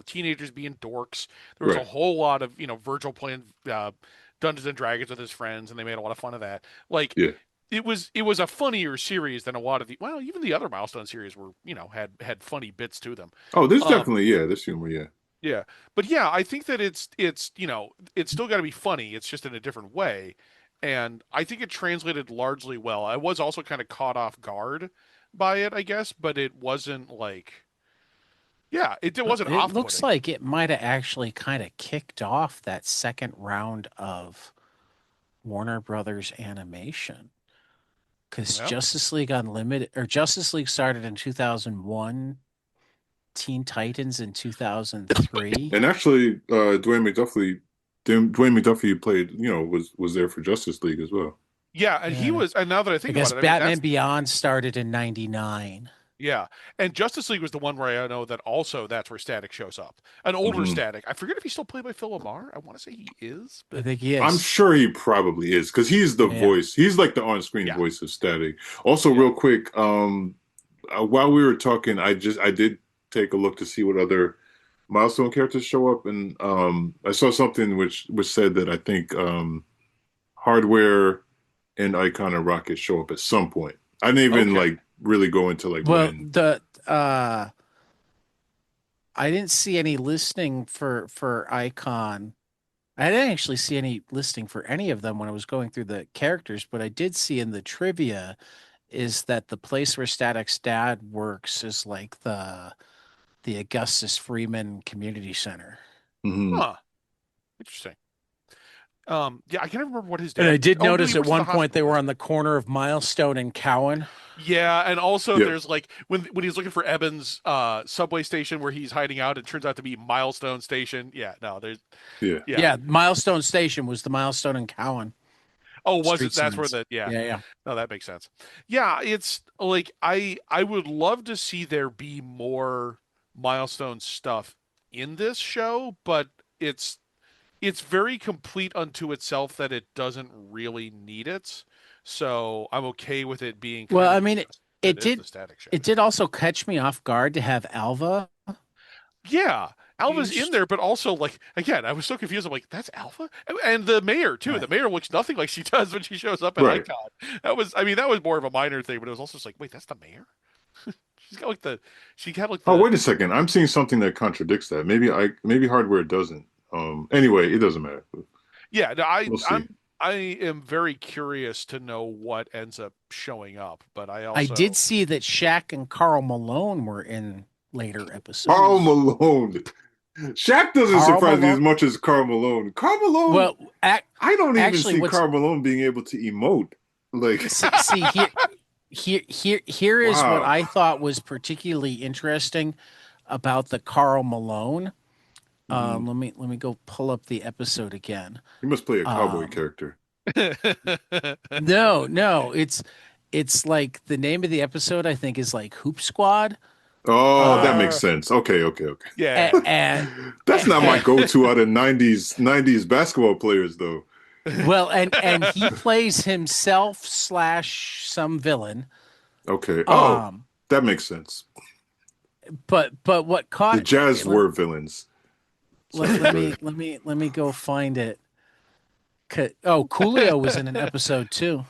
teenagers being dorks. There was a right. whole lot of Virgil playing Dungeons and Dragons with his friends, and they made a lot of fun of that. Like Yeah. it was a funnier series than a lot of even the other Milestone series were had funny bits to them. Oh, there's Um, definitely, yeah, there's humor. Yeah. yeah, but yeah, I think that it's still got to be funny. It's just in a different way, and I think it translated largely well. I was also kind of caught off guard by it, I guess, but it wasn't like yeah, it wasn't It looks off-putting. like it might have actually kind of kicked off that second round of Warner Brothers animation because Well, Justice League Unlimited or Justice League started in 2001, Teen Titans in 2003. And actually, Dwayne McDuffie played, was there for Justice League as well. yeah, Yeah. and now that I I think about guess it, I mean Batman that's Beyond started in '99. yeah, and Justice League was the one where I know that also that's where Static shows up, an older Hmm. Static. I forget if he's still played by Phil LaMarr. I want to say he is, I but think he I'm is. sure he probably is because he's the Yeah. voice. He's like the on-screen yeah, voice of Static. Also, yeah. real quick, while we were talking, I did take a look to see what other milestone characters show up, and I saw something which said that I think Hardware and Icon and Rocket show up at some point. I didn't even Okay. like really go into like Well, when. the I didn't see any listing for Icon. I didn't actually see any listing for any of them when I was going through the characters, but I did see in the trivia is that the place where Static's dad works is like the Augustus Freeman Community Center. Mhm. Huh. Interesting. Yeah, I can't remember what his And I dad. did Oh no, he notice at works at the one point they hospital were there. on the corner of Milestone and Cowan. Yeah, and also Yep. there's like when he's looking for Eben's subway station where he's hiding out, it turns out to be Milestone Station. Yeah, no, there's Yeah. yeah. Yeah, Milestone Station was the Milestone and Cowan Oh, was street it? That's where signs. the yeah. Yeah, yeah. No, that makes sense. Yeah, it's like I would love to see there be more Milestone stuff in this show, but it's it's very complete unto itself that it doesn't really need it. So I'm okay with it being Well, kind I of mean, just that it is the did Static Show. it did also catch me off guard to have Alva Yeah, Alva's in changed. there, but also like again, I was so confused. I'm like, that's Alpha, and the mayor too. The Right. mayor looks nothing like she does when she shows up at Right. Icon. I mean, that was more of a minor thing, but it was also just like, wait, that's the mayor. She's got like the, she had like Oh, the, wait a second. I'm seeing something that contradicts that. Maybe Hardware doesn't. Anyway, it doesn't matter. yeah. No, I, We'll see. I'm, I am very curious to know what ends up showing up, but I I did also, see that Shaq and Carl Malone were in later Carl episodes. Malone. Shaq doesn't Carl surprise me Malone. as much as Carl Malone. Carl Malone, Well, ac I don't even actually, see what's Carl Malone being able to emote. Like, see here is what wow. I thought was particularly interesting about the Carl Malone. Mhm. Let me go pull up the episode again. He must play a cowboy Um, character. no, no, it's like the name of the episode I think is like Hoop Squad. Oh, that makes Uh, sense. Okay, okay, okay. Yeah. and, That's not my go-to out of 90s basketball players though. well, and he plays himself slash some villain. Okay. Oh, Um, that makes sense. but what The caught Jazz let, were villains. Sorry, let go me ahead. let me go find it. Oh, Coolio was in an episode too.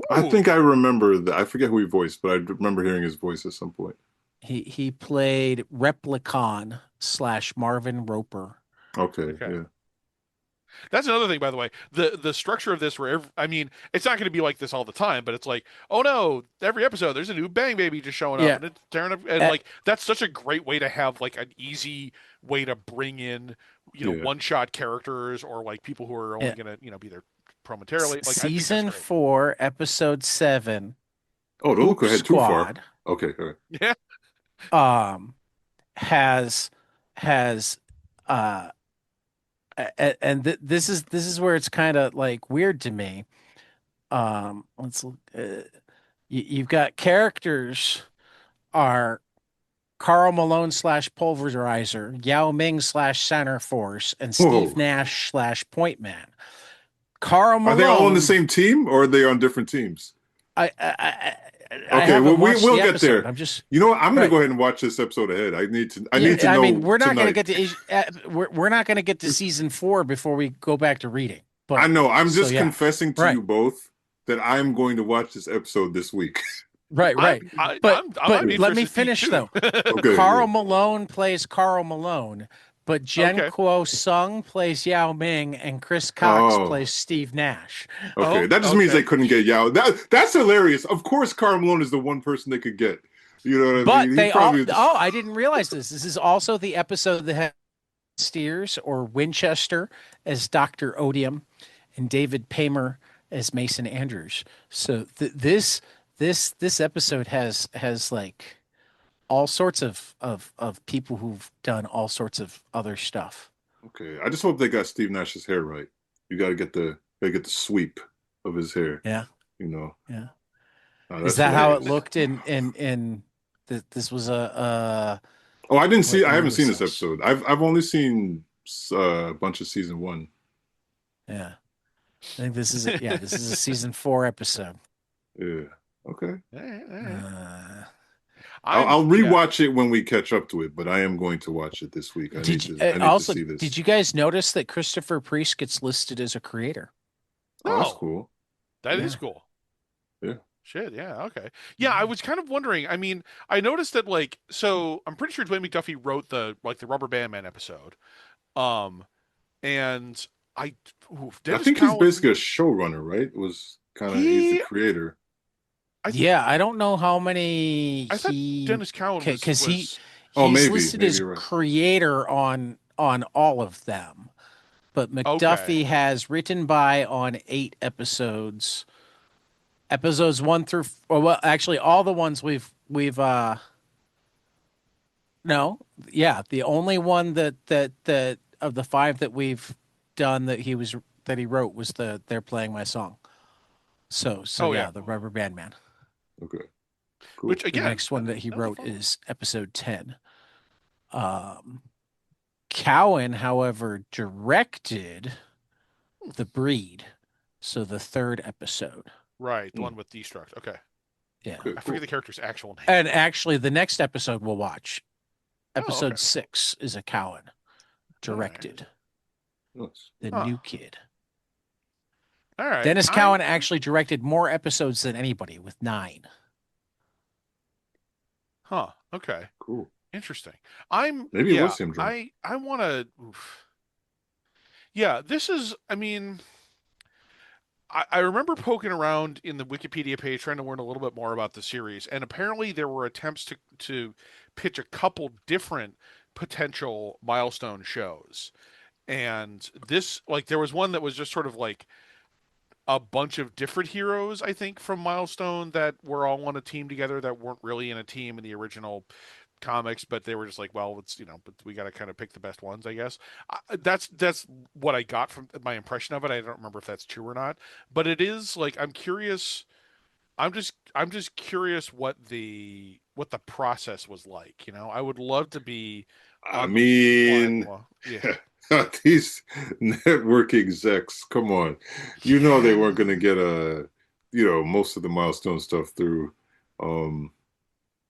I think I Ooh. remember that. I forget who he voiced, but I remember hearing his voice at some point. He played Replicon slash Marvin Roper. Okay, Okay. yeah. That's another thing, by the way. The structure of this, I mean, it's not going to be like this all the time, but it's like, oh no, every episode there's a new Bang Baby just showing up, Yeah, and it's tearing up, and uh, like that's such a great way to have like an easy way to bring in, Yeah. one shot characters or like people who are only yeah. going to, be there momentarily. Like I think that's Season great. 4, episode 7, Oh, don't look Hoop ahead too far. Squad. Okay, all right. Yeah. Um, has has uh and this is where it's kind of like weird to me. Let's look. You've got characters are Carl Malone slash Pulverizer, Yao Ming slash Center Force, and Steve Whoa. Nash slash Point Man. Carl Are they all on the Malone, same team or are they on different teams? I Okay, well haven't watched we'll the get episode. there. I'm just You know what? I'm gonna right. go ahead and watch this episode ahead. I need to Yeah, I mean, know we're not going to tonight. get to we're not going to get to season 4 before we go back to reading. I But know. I'm so just yeah, confessing to right, you both that I'm going to watch this episode this week. right. I But might be let me interested to see finish too. though. Okay, yeah. Carl Malone plays Carl Malone, but Jen Okay. Kuo Sung plays Yao Ming, and Chris Cox Oh, plays Steve Nash. okay. Oh, That just means they okay. couldn't get Yao. That's hilarious. Of course, Karl Malone is the one person they could get. You know what I But mean? He they all probably oh, I didn't realize this. This is also the episode that has Steers or Winchester as Dr. Odium and David Paymer as Mason Andrews. So this episode has like all sorts of people who've done all sorts of other stuff. okay. I just hope they got Steve Nash's hair right. You gotta get the sweep of his hair. Yeah, You know, yeah. oh, Is that's that how it hilarious. looked in this was Oh, I didn't see. what I year haven't seen was this this? episode. I've only seen a bunch of season one. Yeah. I think this is it. Yeah, this is a season 4 episode. Yeah. Okay. All right, all right. Uh, I'm I'll yeah. rewatch it when we catch up to it, but I am going to watch it this week. did you I need to also see did this. you guys notice that Christopher Priest gets listed as a creator? Oh, that's No, cool. that is Yeah. cool. Yeah. Shit, yeah, okay. Yeah, I was kind of wondering. I mean, I noticed that like so I'm pretty sure Dwayne McDuffie wrote the Rubber Band Man episode. Um and I I Dennis think he's Cowan basically a showrunner, right? It was kind of he's the he creator. I Yeah, I don't know how many I thought he Dennis Cowan because was Oh, he's listed maybe as you're right. creator on all of them, but okay. McDuffie has written by on 8 episodes, episodes 1 through or well, actually all the ones we've no, yeah, the only one that of the 5 that we've done that he wrote was They're Playing My Song. So Oh yeah. yeah, the Rubber Band Man. Okay, cool. Which The again, next one that he that was a wrote fun one. is episode 10. Um, Cowan, however, directed The Breed, so the 3rd episode. Right, the Hmm. one with Destruct. Okay. Yeah. Okay, I forget cool. the character's actual name. And actually, the next episode we'll watch, Oh, okay. episode 6, is a Cowan All right. directed. Nice. The Huh. new kid. All right. Dennis Cowan actually directed more episodes than anybody with 9. Huh. Okay. Cool. Interesting. Maybe it Yeah, was him, John. I want to, yeah, this is, I mean, I remember poking around in the Wikipedia page trying to learn a little bit more about the series, and apparently there were attempts to pitch a couple different potential Milestone shows. And this, like, there was one that was just sort of like a bunch of different heroes, I think, from Milestone that were all on a team together that weren't really in a team in the original comics, but they were just like, well, it's but we got to kind of pick the best ones, I guess. That's what I got from my impression of it. I don't remember if that's true or not, but it is like I'm curious. I'm just curious what the process was like. I would love to be I on the line. mean, Well, yeah, these network execs, come on. They yeah, weren't going to get most of the milestone stuff through um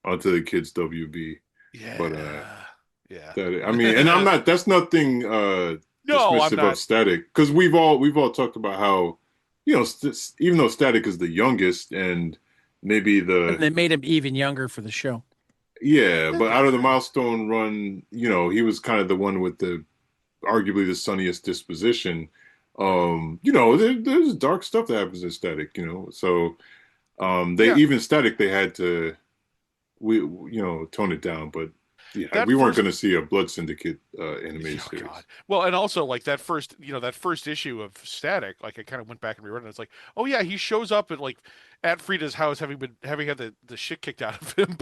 onto the kids WB. But yeah, yeah. I mean, and I'm not that's nothing No, I'm dismissive of not. Static because we've all talked about how even though Static is the youngest and maybe And the they made him even younger for the show. yeah, but out of the milestone run, he was kind of the one with the arguably the sunniest disposition. Right. There's dark stuff that happens in Static, so they Yeah, even Static they had to tone it down, but yeah, that we weren't first. going to see a Blood Syndicate animated Oh God. series. Well, and also like that first issue of Static, like I kind of went back and reread it. And it's like, oh yeah, he shows up at Frida's house having had the shit kicked out of him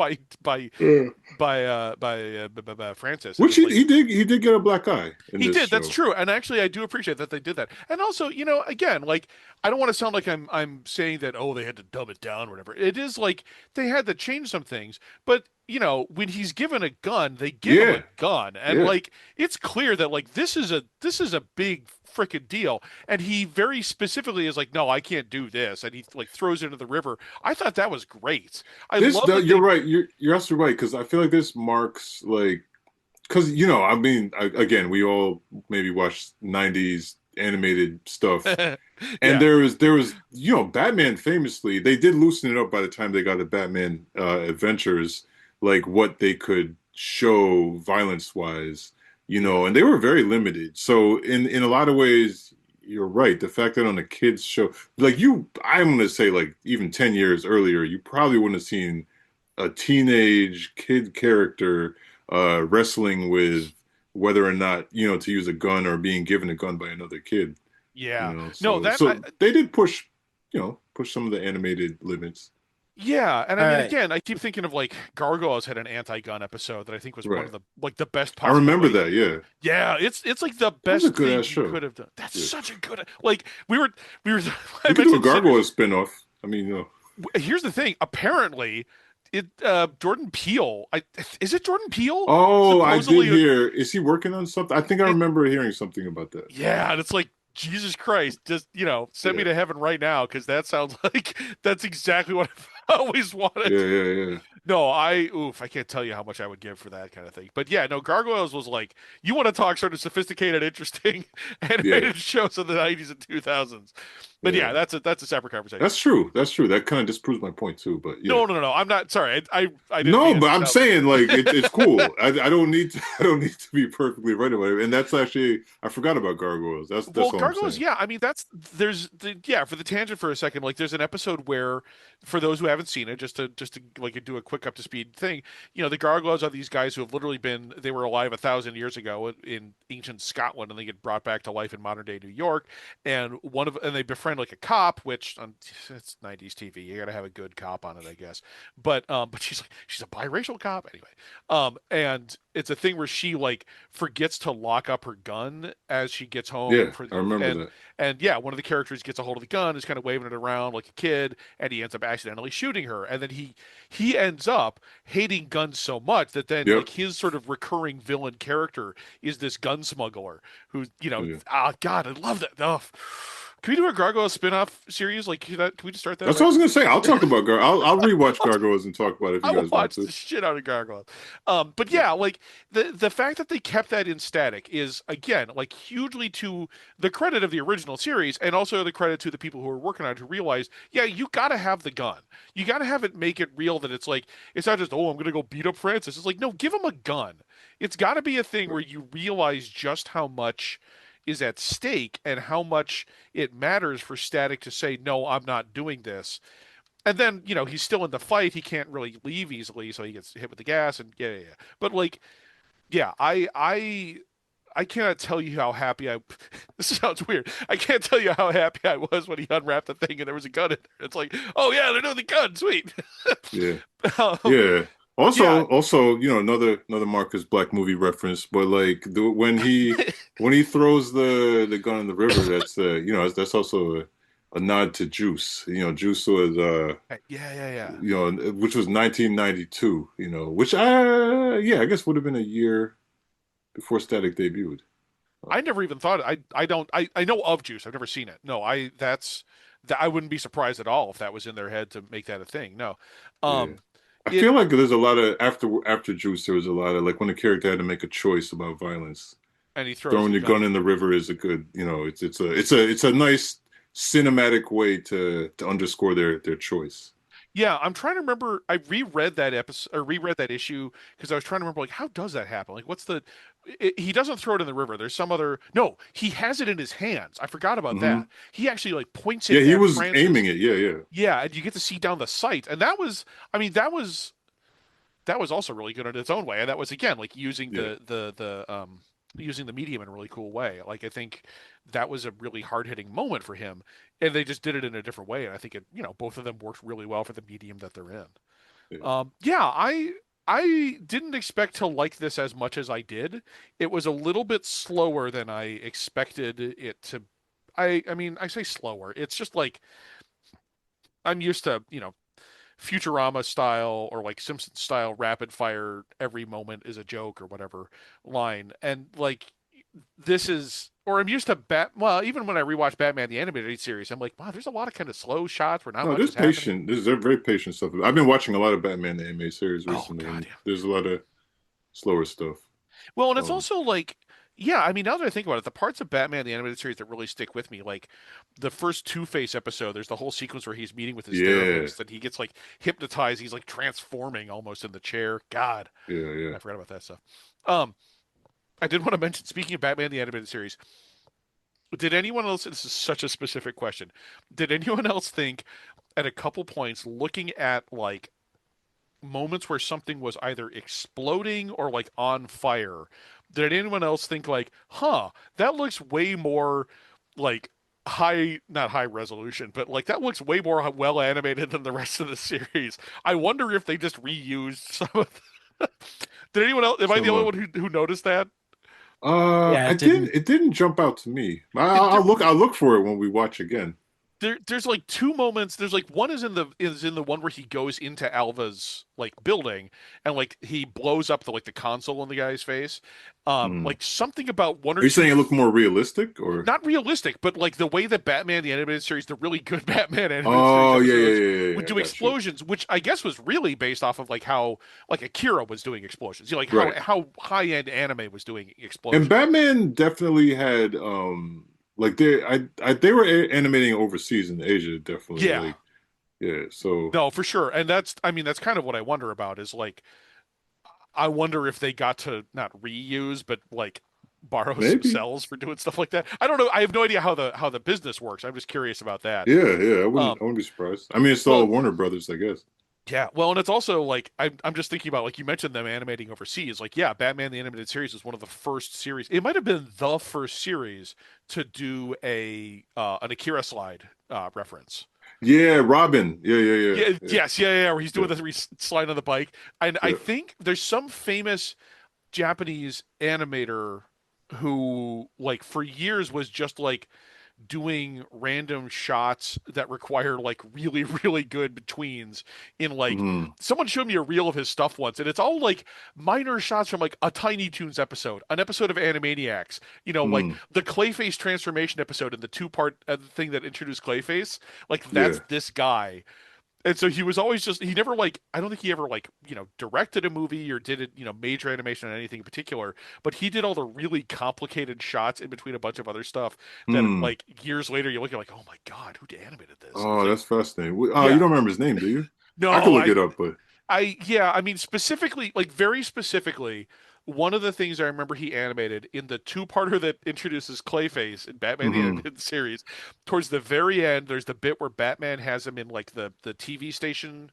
Yeah. by Francis, and Which it's like he did get a black eye in he this did. That's show. true. And actually, I do appreciate that they did that. And also, again, like I don't want to sound like I'm saying that they had to dumb it down or whatever. It is like they had to change some things. But when he's given a gun, they give him a Yeah, gun, and yeah. like it's clear that like this is a big freaking deal. And he very specifically is like, no, I can't do this, and he like throws it into the river. I thought that was great. I love that You're they. right. You're absolutely right because I feel like this marks like because I mean again we all maybe watched '90s animated stuff. And Yeah, there was Batman famously they did loosen it up by the time they got to Batman Adventures, like what they could show violence wise, yeah, and they were very limited. So in a lot of ways, you're right. The fact that on a kids show, like I'm gonna say like even 10 years earlier, you probably wouldn't have seen a teenage kid character wrestling with whether or not to use a gun or being given a gun by another kid. yeah. No, So that I, they did push some of the animated limits. Yeah, and I All mean, right. again, I keep thinking of like Gargoyles had an anti-gun episode that I think was one Right. of the best I possible remember way. that. Yeah, Yeah, it's like the that was a best good thing ass you show. could have done. That's Yeah, such a good like we were I they could do a mentioned Sinners. Gargoyle spinoff. I mean, Here's the thing. Apparently, Jordan Peele. Is it Jordan Peele? oh, I did Supposedly, hear. Is he working on something? I think I it remember hearing something about that. yeah, and it's like Jesus Christ, just send me Yeah, to heaven right now because that sounds like that's exactly what I've always yeah, wanted. yeah, yeah, No, I can't tell you how much I would give for that kind of thing. But yeah, no, Gargoyles was like, you want to talk sort of sophisticated, interesting yeah, animated shows of the 90s and 2000s. But yeah. yeah, that's a separate conversation. That's true. That's true. That kind of disproves my point too. But yeah. No, no, no, no. I'm not sorry. I didn't No, mean it but to I'm sound like saying like it's cool. I don't need to I don't need to be perfectly right about it. And that's actually I forgot about gargoyles. That's well, all I'm Gargoyles, saying. yeah. I mean, yeah, for the tangent for a second, like there's an episode where, for those who haven't seen it, just to like do a quick up to speed thing, the Gargoyles are these guys who have literally they were alive 1,000 years ago in ancient Scotland, and they get brought back to life in modern day New York, and they befriend like a cop, which it's 90s TV, you got to have a good cop on it, I guess, but she's a biracial cop anyway, and it's a thing where she like forgets to lock up her gun as she gets home Yeah, I remember that. and yeah, one of the characters gets a hold of the gun, is kind of waving it around like a kid, and he ends up accidentally shooting her. And then he ends up hating guns so much that then Yep. like his sort of recurring villain character is this gun smuggler who, Yeah. God, I love that. Oh. Can we do a Gargoyle spin-off series? Like, can we just start that That's what way? I was gonna say. I'll talk about I'll rewatch Gargoyles and talk about it if I you will guys want watch to. the shit out of Gargoyles. But Yeah. yeah, like the fact that they kept that in Static is again like hugely to the credit of the original series, and also the credit to the people who are working on it, to realize, yeah, you got to have the gun. You got to have it, make it real, that it's like it's not just, oh, I'm gonna go beat up Francis. It's like, no, give him a gun. It's got to be a thing where Right. you realize just how much is at stake and how much it matters for Static to say, no, I'm not doing this. And then, he's still in the fight. He can't really leave easily, so he gets hit with the gas and yeah, yeah, yeah. But like, yeah, I cannot tell you how happy I. This sounds weird. I can't tell you how happy I was when he unwrapped the thing and there was a gun in there. It's like, oh yeah, they're doing the gun. Sweet. Yeah. um, Yeah. yeah, Also, another Marcus Black movie reference, but like when he throws the gun in the river, that's that's also a nod to Juice. Juice was yeah, yeah, yeah. which was 1992. Which I guess would have been a year before Static debuted. I never even thought I don't I know of Juice. I've never seen it. No, that I wouldn't be surprised at all if that was in their head to make that a thing. No. Yeah. Um I it feel like there's a lot of after Juice, there was a lot of like when the character had to make a choice about violence. and he throws Throwing the your gun gun in. in the river is a good, it's a nice cinematic way to underscore their choice. Yeah, I'm trying to remember. I reread that episode or reread that issue because I was trying to remember like how does that happen? Like what's he doesn't throw it in the river. There's some other no, he has it in his hands. I forgot about Hmm. that. He actually like points Yeah, it he at was aiming Francis. it. Yeah, yeah, Yeah, and you get to see down the sight. And that was I mean that was also really good in its own way. And that was again like using yeah, the using the medium in a really cool way. Like I think that was a really hard-hitting moment for him and they just did it in a different way and I think both of them worked really well for the medium that they're in. yeah. Yeah, I didn't expect to like this as much as I did. It was a little bit slower than I expected it to. I mean, I say slower. It's just like I'm used to, Futurama style or like Simpson style rapid fire every moment is a joke or whatever line. And like this is or I'm used to well, even when I rewatch Batman the animated series, I'm like, wow, there's a lot of kind of slow shots where not No, much there's is happening. patient. There's very patient stuff. I've been watching a lot of Batman the anime series Oh recently, god, and yeah. there's a lot of slower stuff. Well, and it's Um, also like, yeah, I mean, now that I think about it, the parts of Batman the animated series that really stick with me, like the first Two-Face episode, there's the whole sequence where he's meeting with his yeah, therapist and he gets like hypnotized, he's like transforming almost in the chair. God, yeah, yeah. I forgot about that stuff. Um, I did want to mention, speaking of Batman the animated series, did anyone else, this is such a specific question, did anyone else think at a couple points looking at like moments where something was either exploding or like on fire, did anyone else think like, huh, that looks way more like not high resolution, but like that looks way more well animated than the rest of the series? I wonder if they just reused some of Did anyone else, am I the Some only one who noticed that? Yeah, I it didn't. didn't. It didn't jump out to me. It, there, I'll look for it when we watch again. there's like two moments. There's like one is in the one where he goes into Alva's like building and like he blows up the console in the guy's face. Hmm. Like something about one or Are you two saying it looked more realistic, or? not realistic, but like the way that Batman the animated series, the really good Batman animated series Oh, yeah, yeah, episodes yeah, yeah, would yeah. I do got you. explosions, which I guess was really based off of like how like Akira was doing explosions. Like Right. how high end anime was doing And explosions. Batman definitely had like they were animating overseas in Asia, definitely. Yeah. Like, yeah, so No, for sure. And that's I mean that's kind of what I wonder about is like I wonder if they got to not reuse, but like borrow some maybe. cells for doing stuff like that. I don't know. I have no idea how the business works. I'm just curious about that. Yeah, yeah. Um, I wouldn't be surprised. I mean, it's all well, Warner Brothers, I guess. yeah. Well, and it's also like I'm just thinking about like you mentioned them animating overseas. Like, yeah, Batman the Animated Series was one of the first series. It might have been the first series to do a an Akira slide reference. Yeah, Robin. Yeah, yeah, yeah, Yeah, yeah, yes, yeah, yeah, yeah, where he's yeah, doing the slide on the bike. And I yeah. think there's some famous Japanese animator who like for years was just like doing random shots that require like really really good betweens in like Hmm. someone showed me a reel of his stuff once and it's all like minor shots from like a Tiny Toons episode, an episode of Animaniacs, like Hmm. the Clayface transformation episode and the two-part thing that introduced Clayface, like that's Yeah. this guy. And so he was always just he never like I don't think he ever like, directed a movie or did it, major animation on anything in particular, but he did all the really complicated shots in between a bunch of other stuff that Hmm. like years later you look at like, "Oh my God, who animated this?" And it's Oh, like, that's fascinating. You yeah. don't remember his name, do you? I could No, look it up, but yeah, I mean specifically, like very specifically, one of the things I remember he animated in the two-parter that introduces Clayface in Batman the Hmm. Animated Series, towards the very end, there's the bit where Batman has him in like the TV station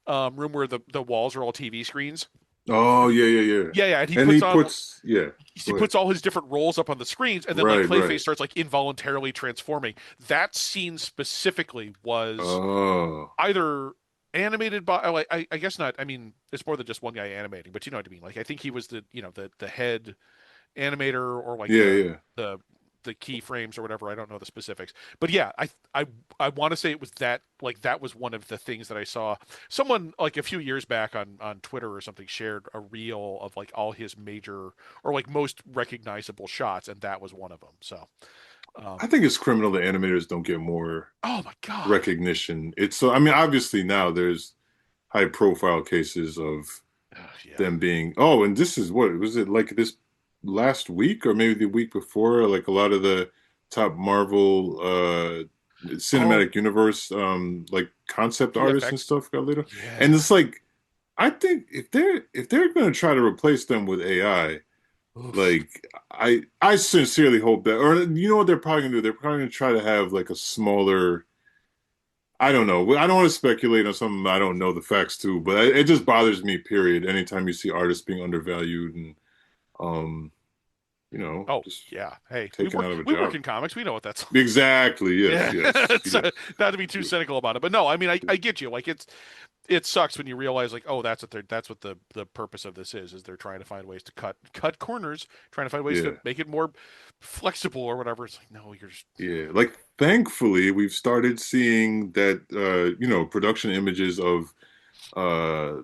room where the walls are all TV screens. Oh yeah, yeah, yeah. Yeah, yeah, and And he puts yeah. he Go ahead. puts all his different roles up on the screens, and then like Right, Clayface right. starts like involuntarily transforming. That scene specifically was Oh either animated by like I guess not. I mean, it's more than just one guy animating, but you know what I mean. Like I think he was the the head animator or like yeah, yeah. the the keyframes or whatever. I don't know the specifics, but yeah, I want to say it was that like that was one of the things that I saw. Someone like a few years back on Twitter or something shared a reel of like all his major or like most recognizable shots, and that was one of them. So, I um, think it's criminal that animators don't get more oh my god, recognition. It's so I mean, obviously now there's high profile cases of yeah. them being and this is what was it like this last week or maybe the week before, like a lot of the top Marvel Oh, cinematic universe like concept artists and VFX, stuff got laid off. And yeah. it's like I think if they're going to try to replace them with AI, Oof. like I sincerely hope that, or you know what they're probably going to do? They're probably going to try to have like a smaller. I don't know. I don't want to speculate on something I don't know the facts to, but it just bothers me. Period. Anytime you see artists being undervalued and um, Oh just yeah. Hey, taken out of a we work job. in comics. We know what that's. Exactly. Yes. Yeah, Yes. it's, Yes. not to be too cynical about it, but no, I mean, I get you. Like, it sucks when you realize, like, oh, that's what the purpose of this is they're trying to find ways to cut corners, trying to find ways to Yeah. make it more flexible or whatever. It's like, no, you're just Yeah. Like, thankfully, we've started seeing that, production images of uh,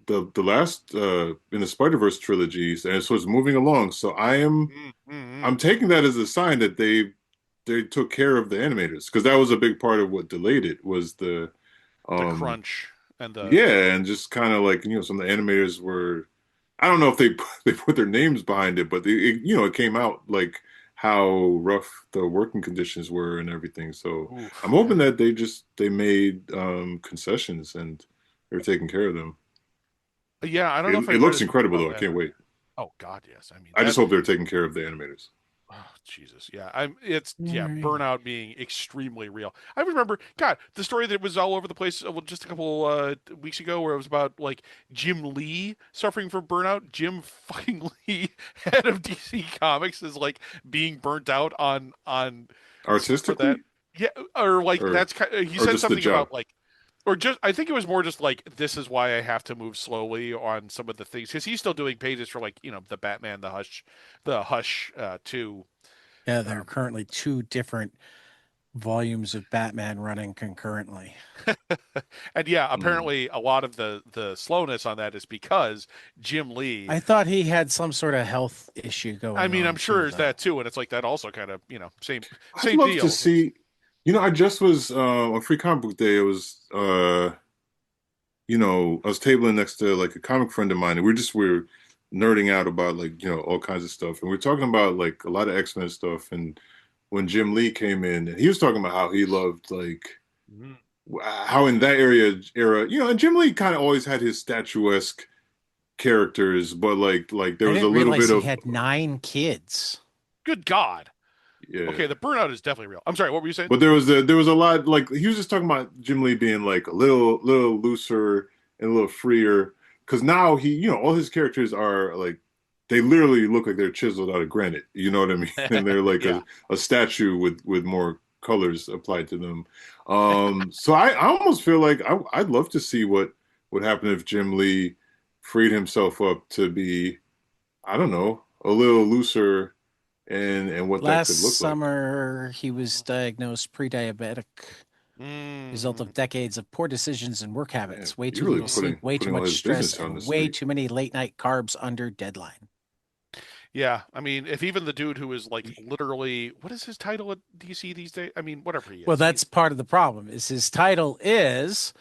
the last in the Spider-Verse trilogies, and so it's moving along. So I'm mm. taking that as a sign that they took care of the animators because that was a big part of what delayed it was the The um crunch and the yeah, and just kind of like some of the animators were I don't know if they they put their names behind it, but it came out like how rough the working conditions were and everything. So I'm oof, hoping yeah, that they made concessions and they're taking care of them. yeah. I don't know It, if I it read looks as much incredible about though. I that. can't wait. Oh God, yes. I mean I just that. hope they're taking care of the animators. Oh, Jesus. Yeah. It's, All yeah, right. burnout being extremely real. I remember, God, the story that was all over the place just a couple weeks ago where it was about like Jim Lee suffering from burnout. Jim fucking Lee, head of DC Comics, is like being burnt out on stuff for that. Artistically, Yeah. Or like or that's kind he or said just the something job. about like, or just, I think it was more just like, this is why I have to move slowly on some of the things because he's still doing pages for like, the Batman, the Hush 2. Yeah, there are Um, currently two different volumes of Batman running concurrently. and yeah, Hmm. apparently a lot of the slowness on that is because Jim Lee. I thought he had some sort of health issue I going mean, I'm on sure too, there's that though. too, and it's like that also kind of I'd same love to deal. see. I just was on Free Comic Book Day. It was I was tabling next to like a comic friend of mine, and we were nerding out about like all kinds of stuff, and we are talking about like a lot of X-Men stuff. And when Jim Lee came in, he was talking about how he loved like Mhm. how in that era, and Jim Lee kind of always had his statuesque characters, but like there I was a didn't little realize bit he of had 9 kids. Good God. yeah. Okay, the burnout is definitely real. I'm sorry, what were you saying? But there was a lot like he was just talking about Jim Lee being like a little looser and a little freer because now he all his characters are like they literally look like they're chiseled out of granite. You know what I mean? And they're like Yeah. a statue with more colors applied to them. So I almost feel like I'd love to see what would happen if Jim Lee freed himself up to be I don't know a little looser and what that Last could look like. summer, he was diagnosed pre-diabetic, result Mm, of decades of poor decisions and work Man, habits, way you're too really little mm. sleep, way too putting all much his stress, business on the and way street. too many late night carbs under deadline. Yeah, I mean, if even the dude who is like literally, what is his title at DC these days? I mean, whatever he Well, is, that's part of the problem. Is his title is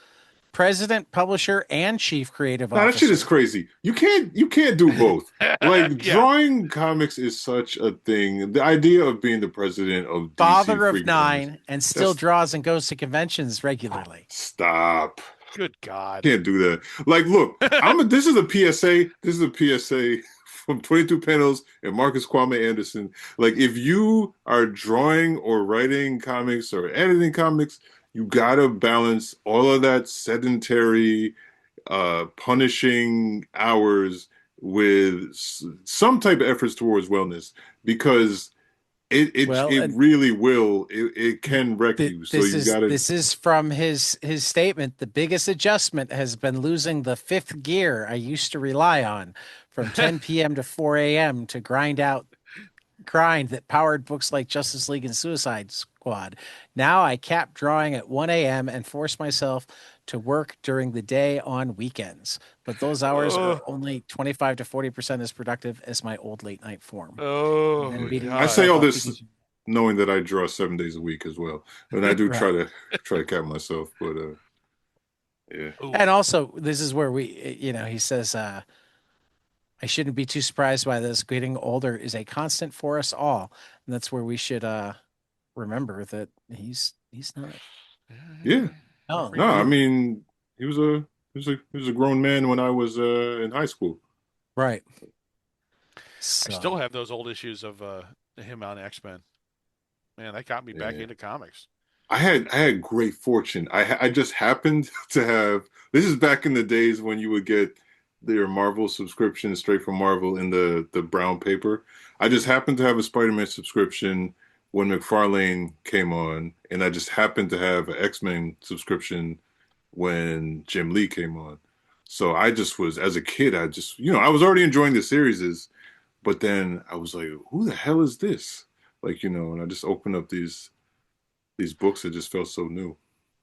president, publisher, and chief creative Nah, that shit is officer, crazy. You can't do both. Like yeah, drawing comics is such a thing. The idea of being the president of DC father of freaking comics, 9, and still that's draws and goes to conventions regularly. stop. good God. Can't do that. Like, look, this is a PSA. This is a PSA from 22 Panels and Marcus Kwame Anderson. Like, if you are drawing or writing comics or editing comics, you gotta balance all of that sedentary, punishing hours with some type of efforts towards wellness, because Well, it and really will, it can wreck you. So you gotta, this is from his statement. The biggest adjustment has been losing the fifth gear I used to rely on from 10 p.m. to 4 a.m. to grind that powered books like Justice League and Suicide Squad. Now I cap drawing at 1 a.m. and force myself to work during the day on weekends. But those hours are Oh, only 25 to 40% as productive as my old late night form. And oh then yeah. beating I God. say myself all up this because knowing that I draw 7 days a week as well, and I do right. try to cap myself, but yeah, Oh, And also, this is where he says, I shouldn't be too surprised by this. Getting older is a constant for us all. And that's where we should remember that he's not yeah. remember young. No, your I He, mean, he was a grown man when I was in high school. right. I still So have those old issues of him on X-Men. Man, that got me back Yeah. into comics. I had great fortune. I just happened to have, this is back in the days when you would get your Marvel subscription straight from Marvel in the brown paper. I just happened to have a Spider-Man subscription when McFarlane came on, and I just happened to have an X-Men subscription when Jim Lee came on. So I just was, as a kid, I just, I was already enjoying the series, but then I was like, who the hell is this? Like, and I just opened up these books that just felt so new.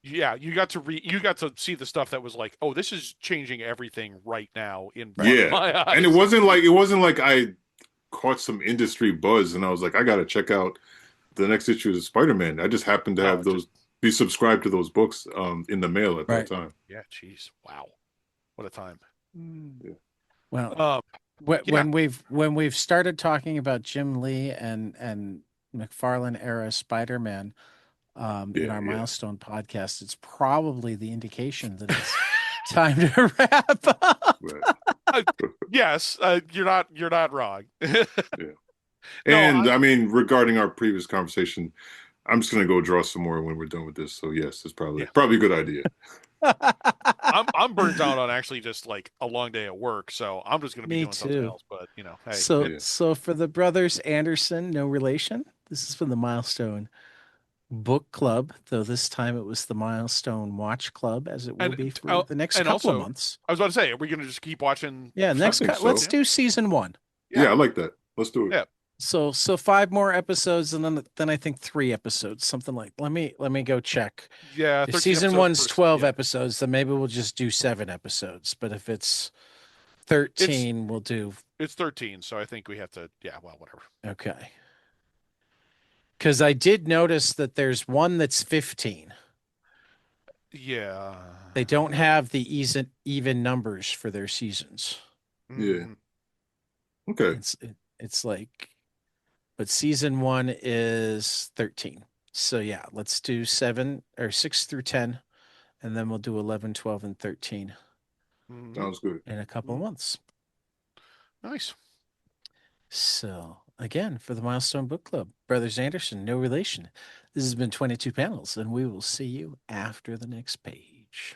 Yeah, you got to see the stuff that was like, oh, this is changing everything right now in front of Yeah. my And eyes. it wasn't like I caught some industry buzz and I was like, I gotta check out the next issue of Spider-Man. I just happened to No, have it just those be subscribed to those books in the mail at that right. time. yeah, jeez, wow, what a time. Yeah. Well, Um, yeah, when we've started talking about Jim Lee and McFarlane era Spider-Man in Yeah, our yeah. Milestone podcast, it's probably the indication that it's time to wrap up. Right. uh, yes, you're not wrong. Yeah. No, And I mean, regarding our previous conversation, I'm just gonna go draw some more when we're done with this. So yes, it's yeah, probably a good idea. I'm burnt out on actually just like a long day at work, so I'm just gonna be Me doing something too. else. But hey, So Yeah. so for the brothers Anderson, no relation. This is from the Milestone Book Club, though this time it was the Milestone Watch Club, as it will be and for the next and couple of also, months. I was about to say, are we gonna just keep watching Yeah, I stuff? think let's so. Yeah, do season one. yeah, Yeah, I like that. Let's do it. yeah, So five more episodes, and then I think three episodes, something like. Let me go check. yeah. If 13 season episodes one's per. 12 Yeah, episodes, then maybe we'll just do 7 episodes. But if it's it's 13, we'll do. it's 13, so I think we have to. Yeah, well, whatever. Okay. Because I did notice that there's one that's 15. Yeah. They don't have the even numbers for their seasons. Yeah. Mhm. Okay. It's like, but season one is 13. So yeah, let's do 6 through 10, and then we'll do 11, 12, and 13 Mhm. Sounds good. in a couple of Mhm. months. Nice. So again, for the Milestone Book Club, Brothers Anderson, no relation. This has been 22 panels, and we will see you after the next page.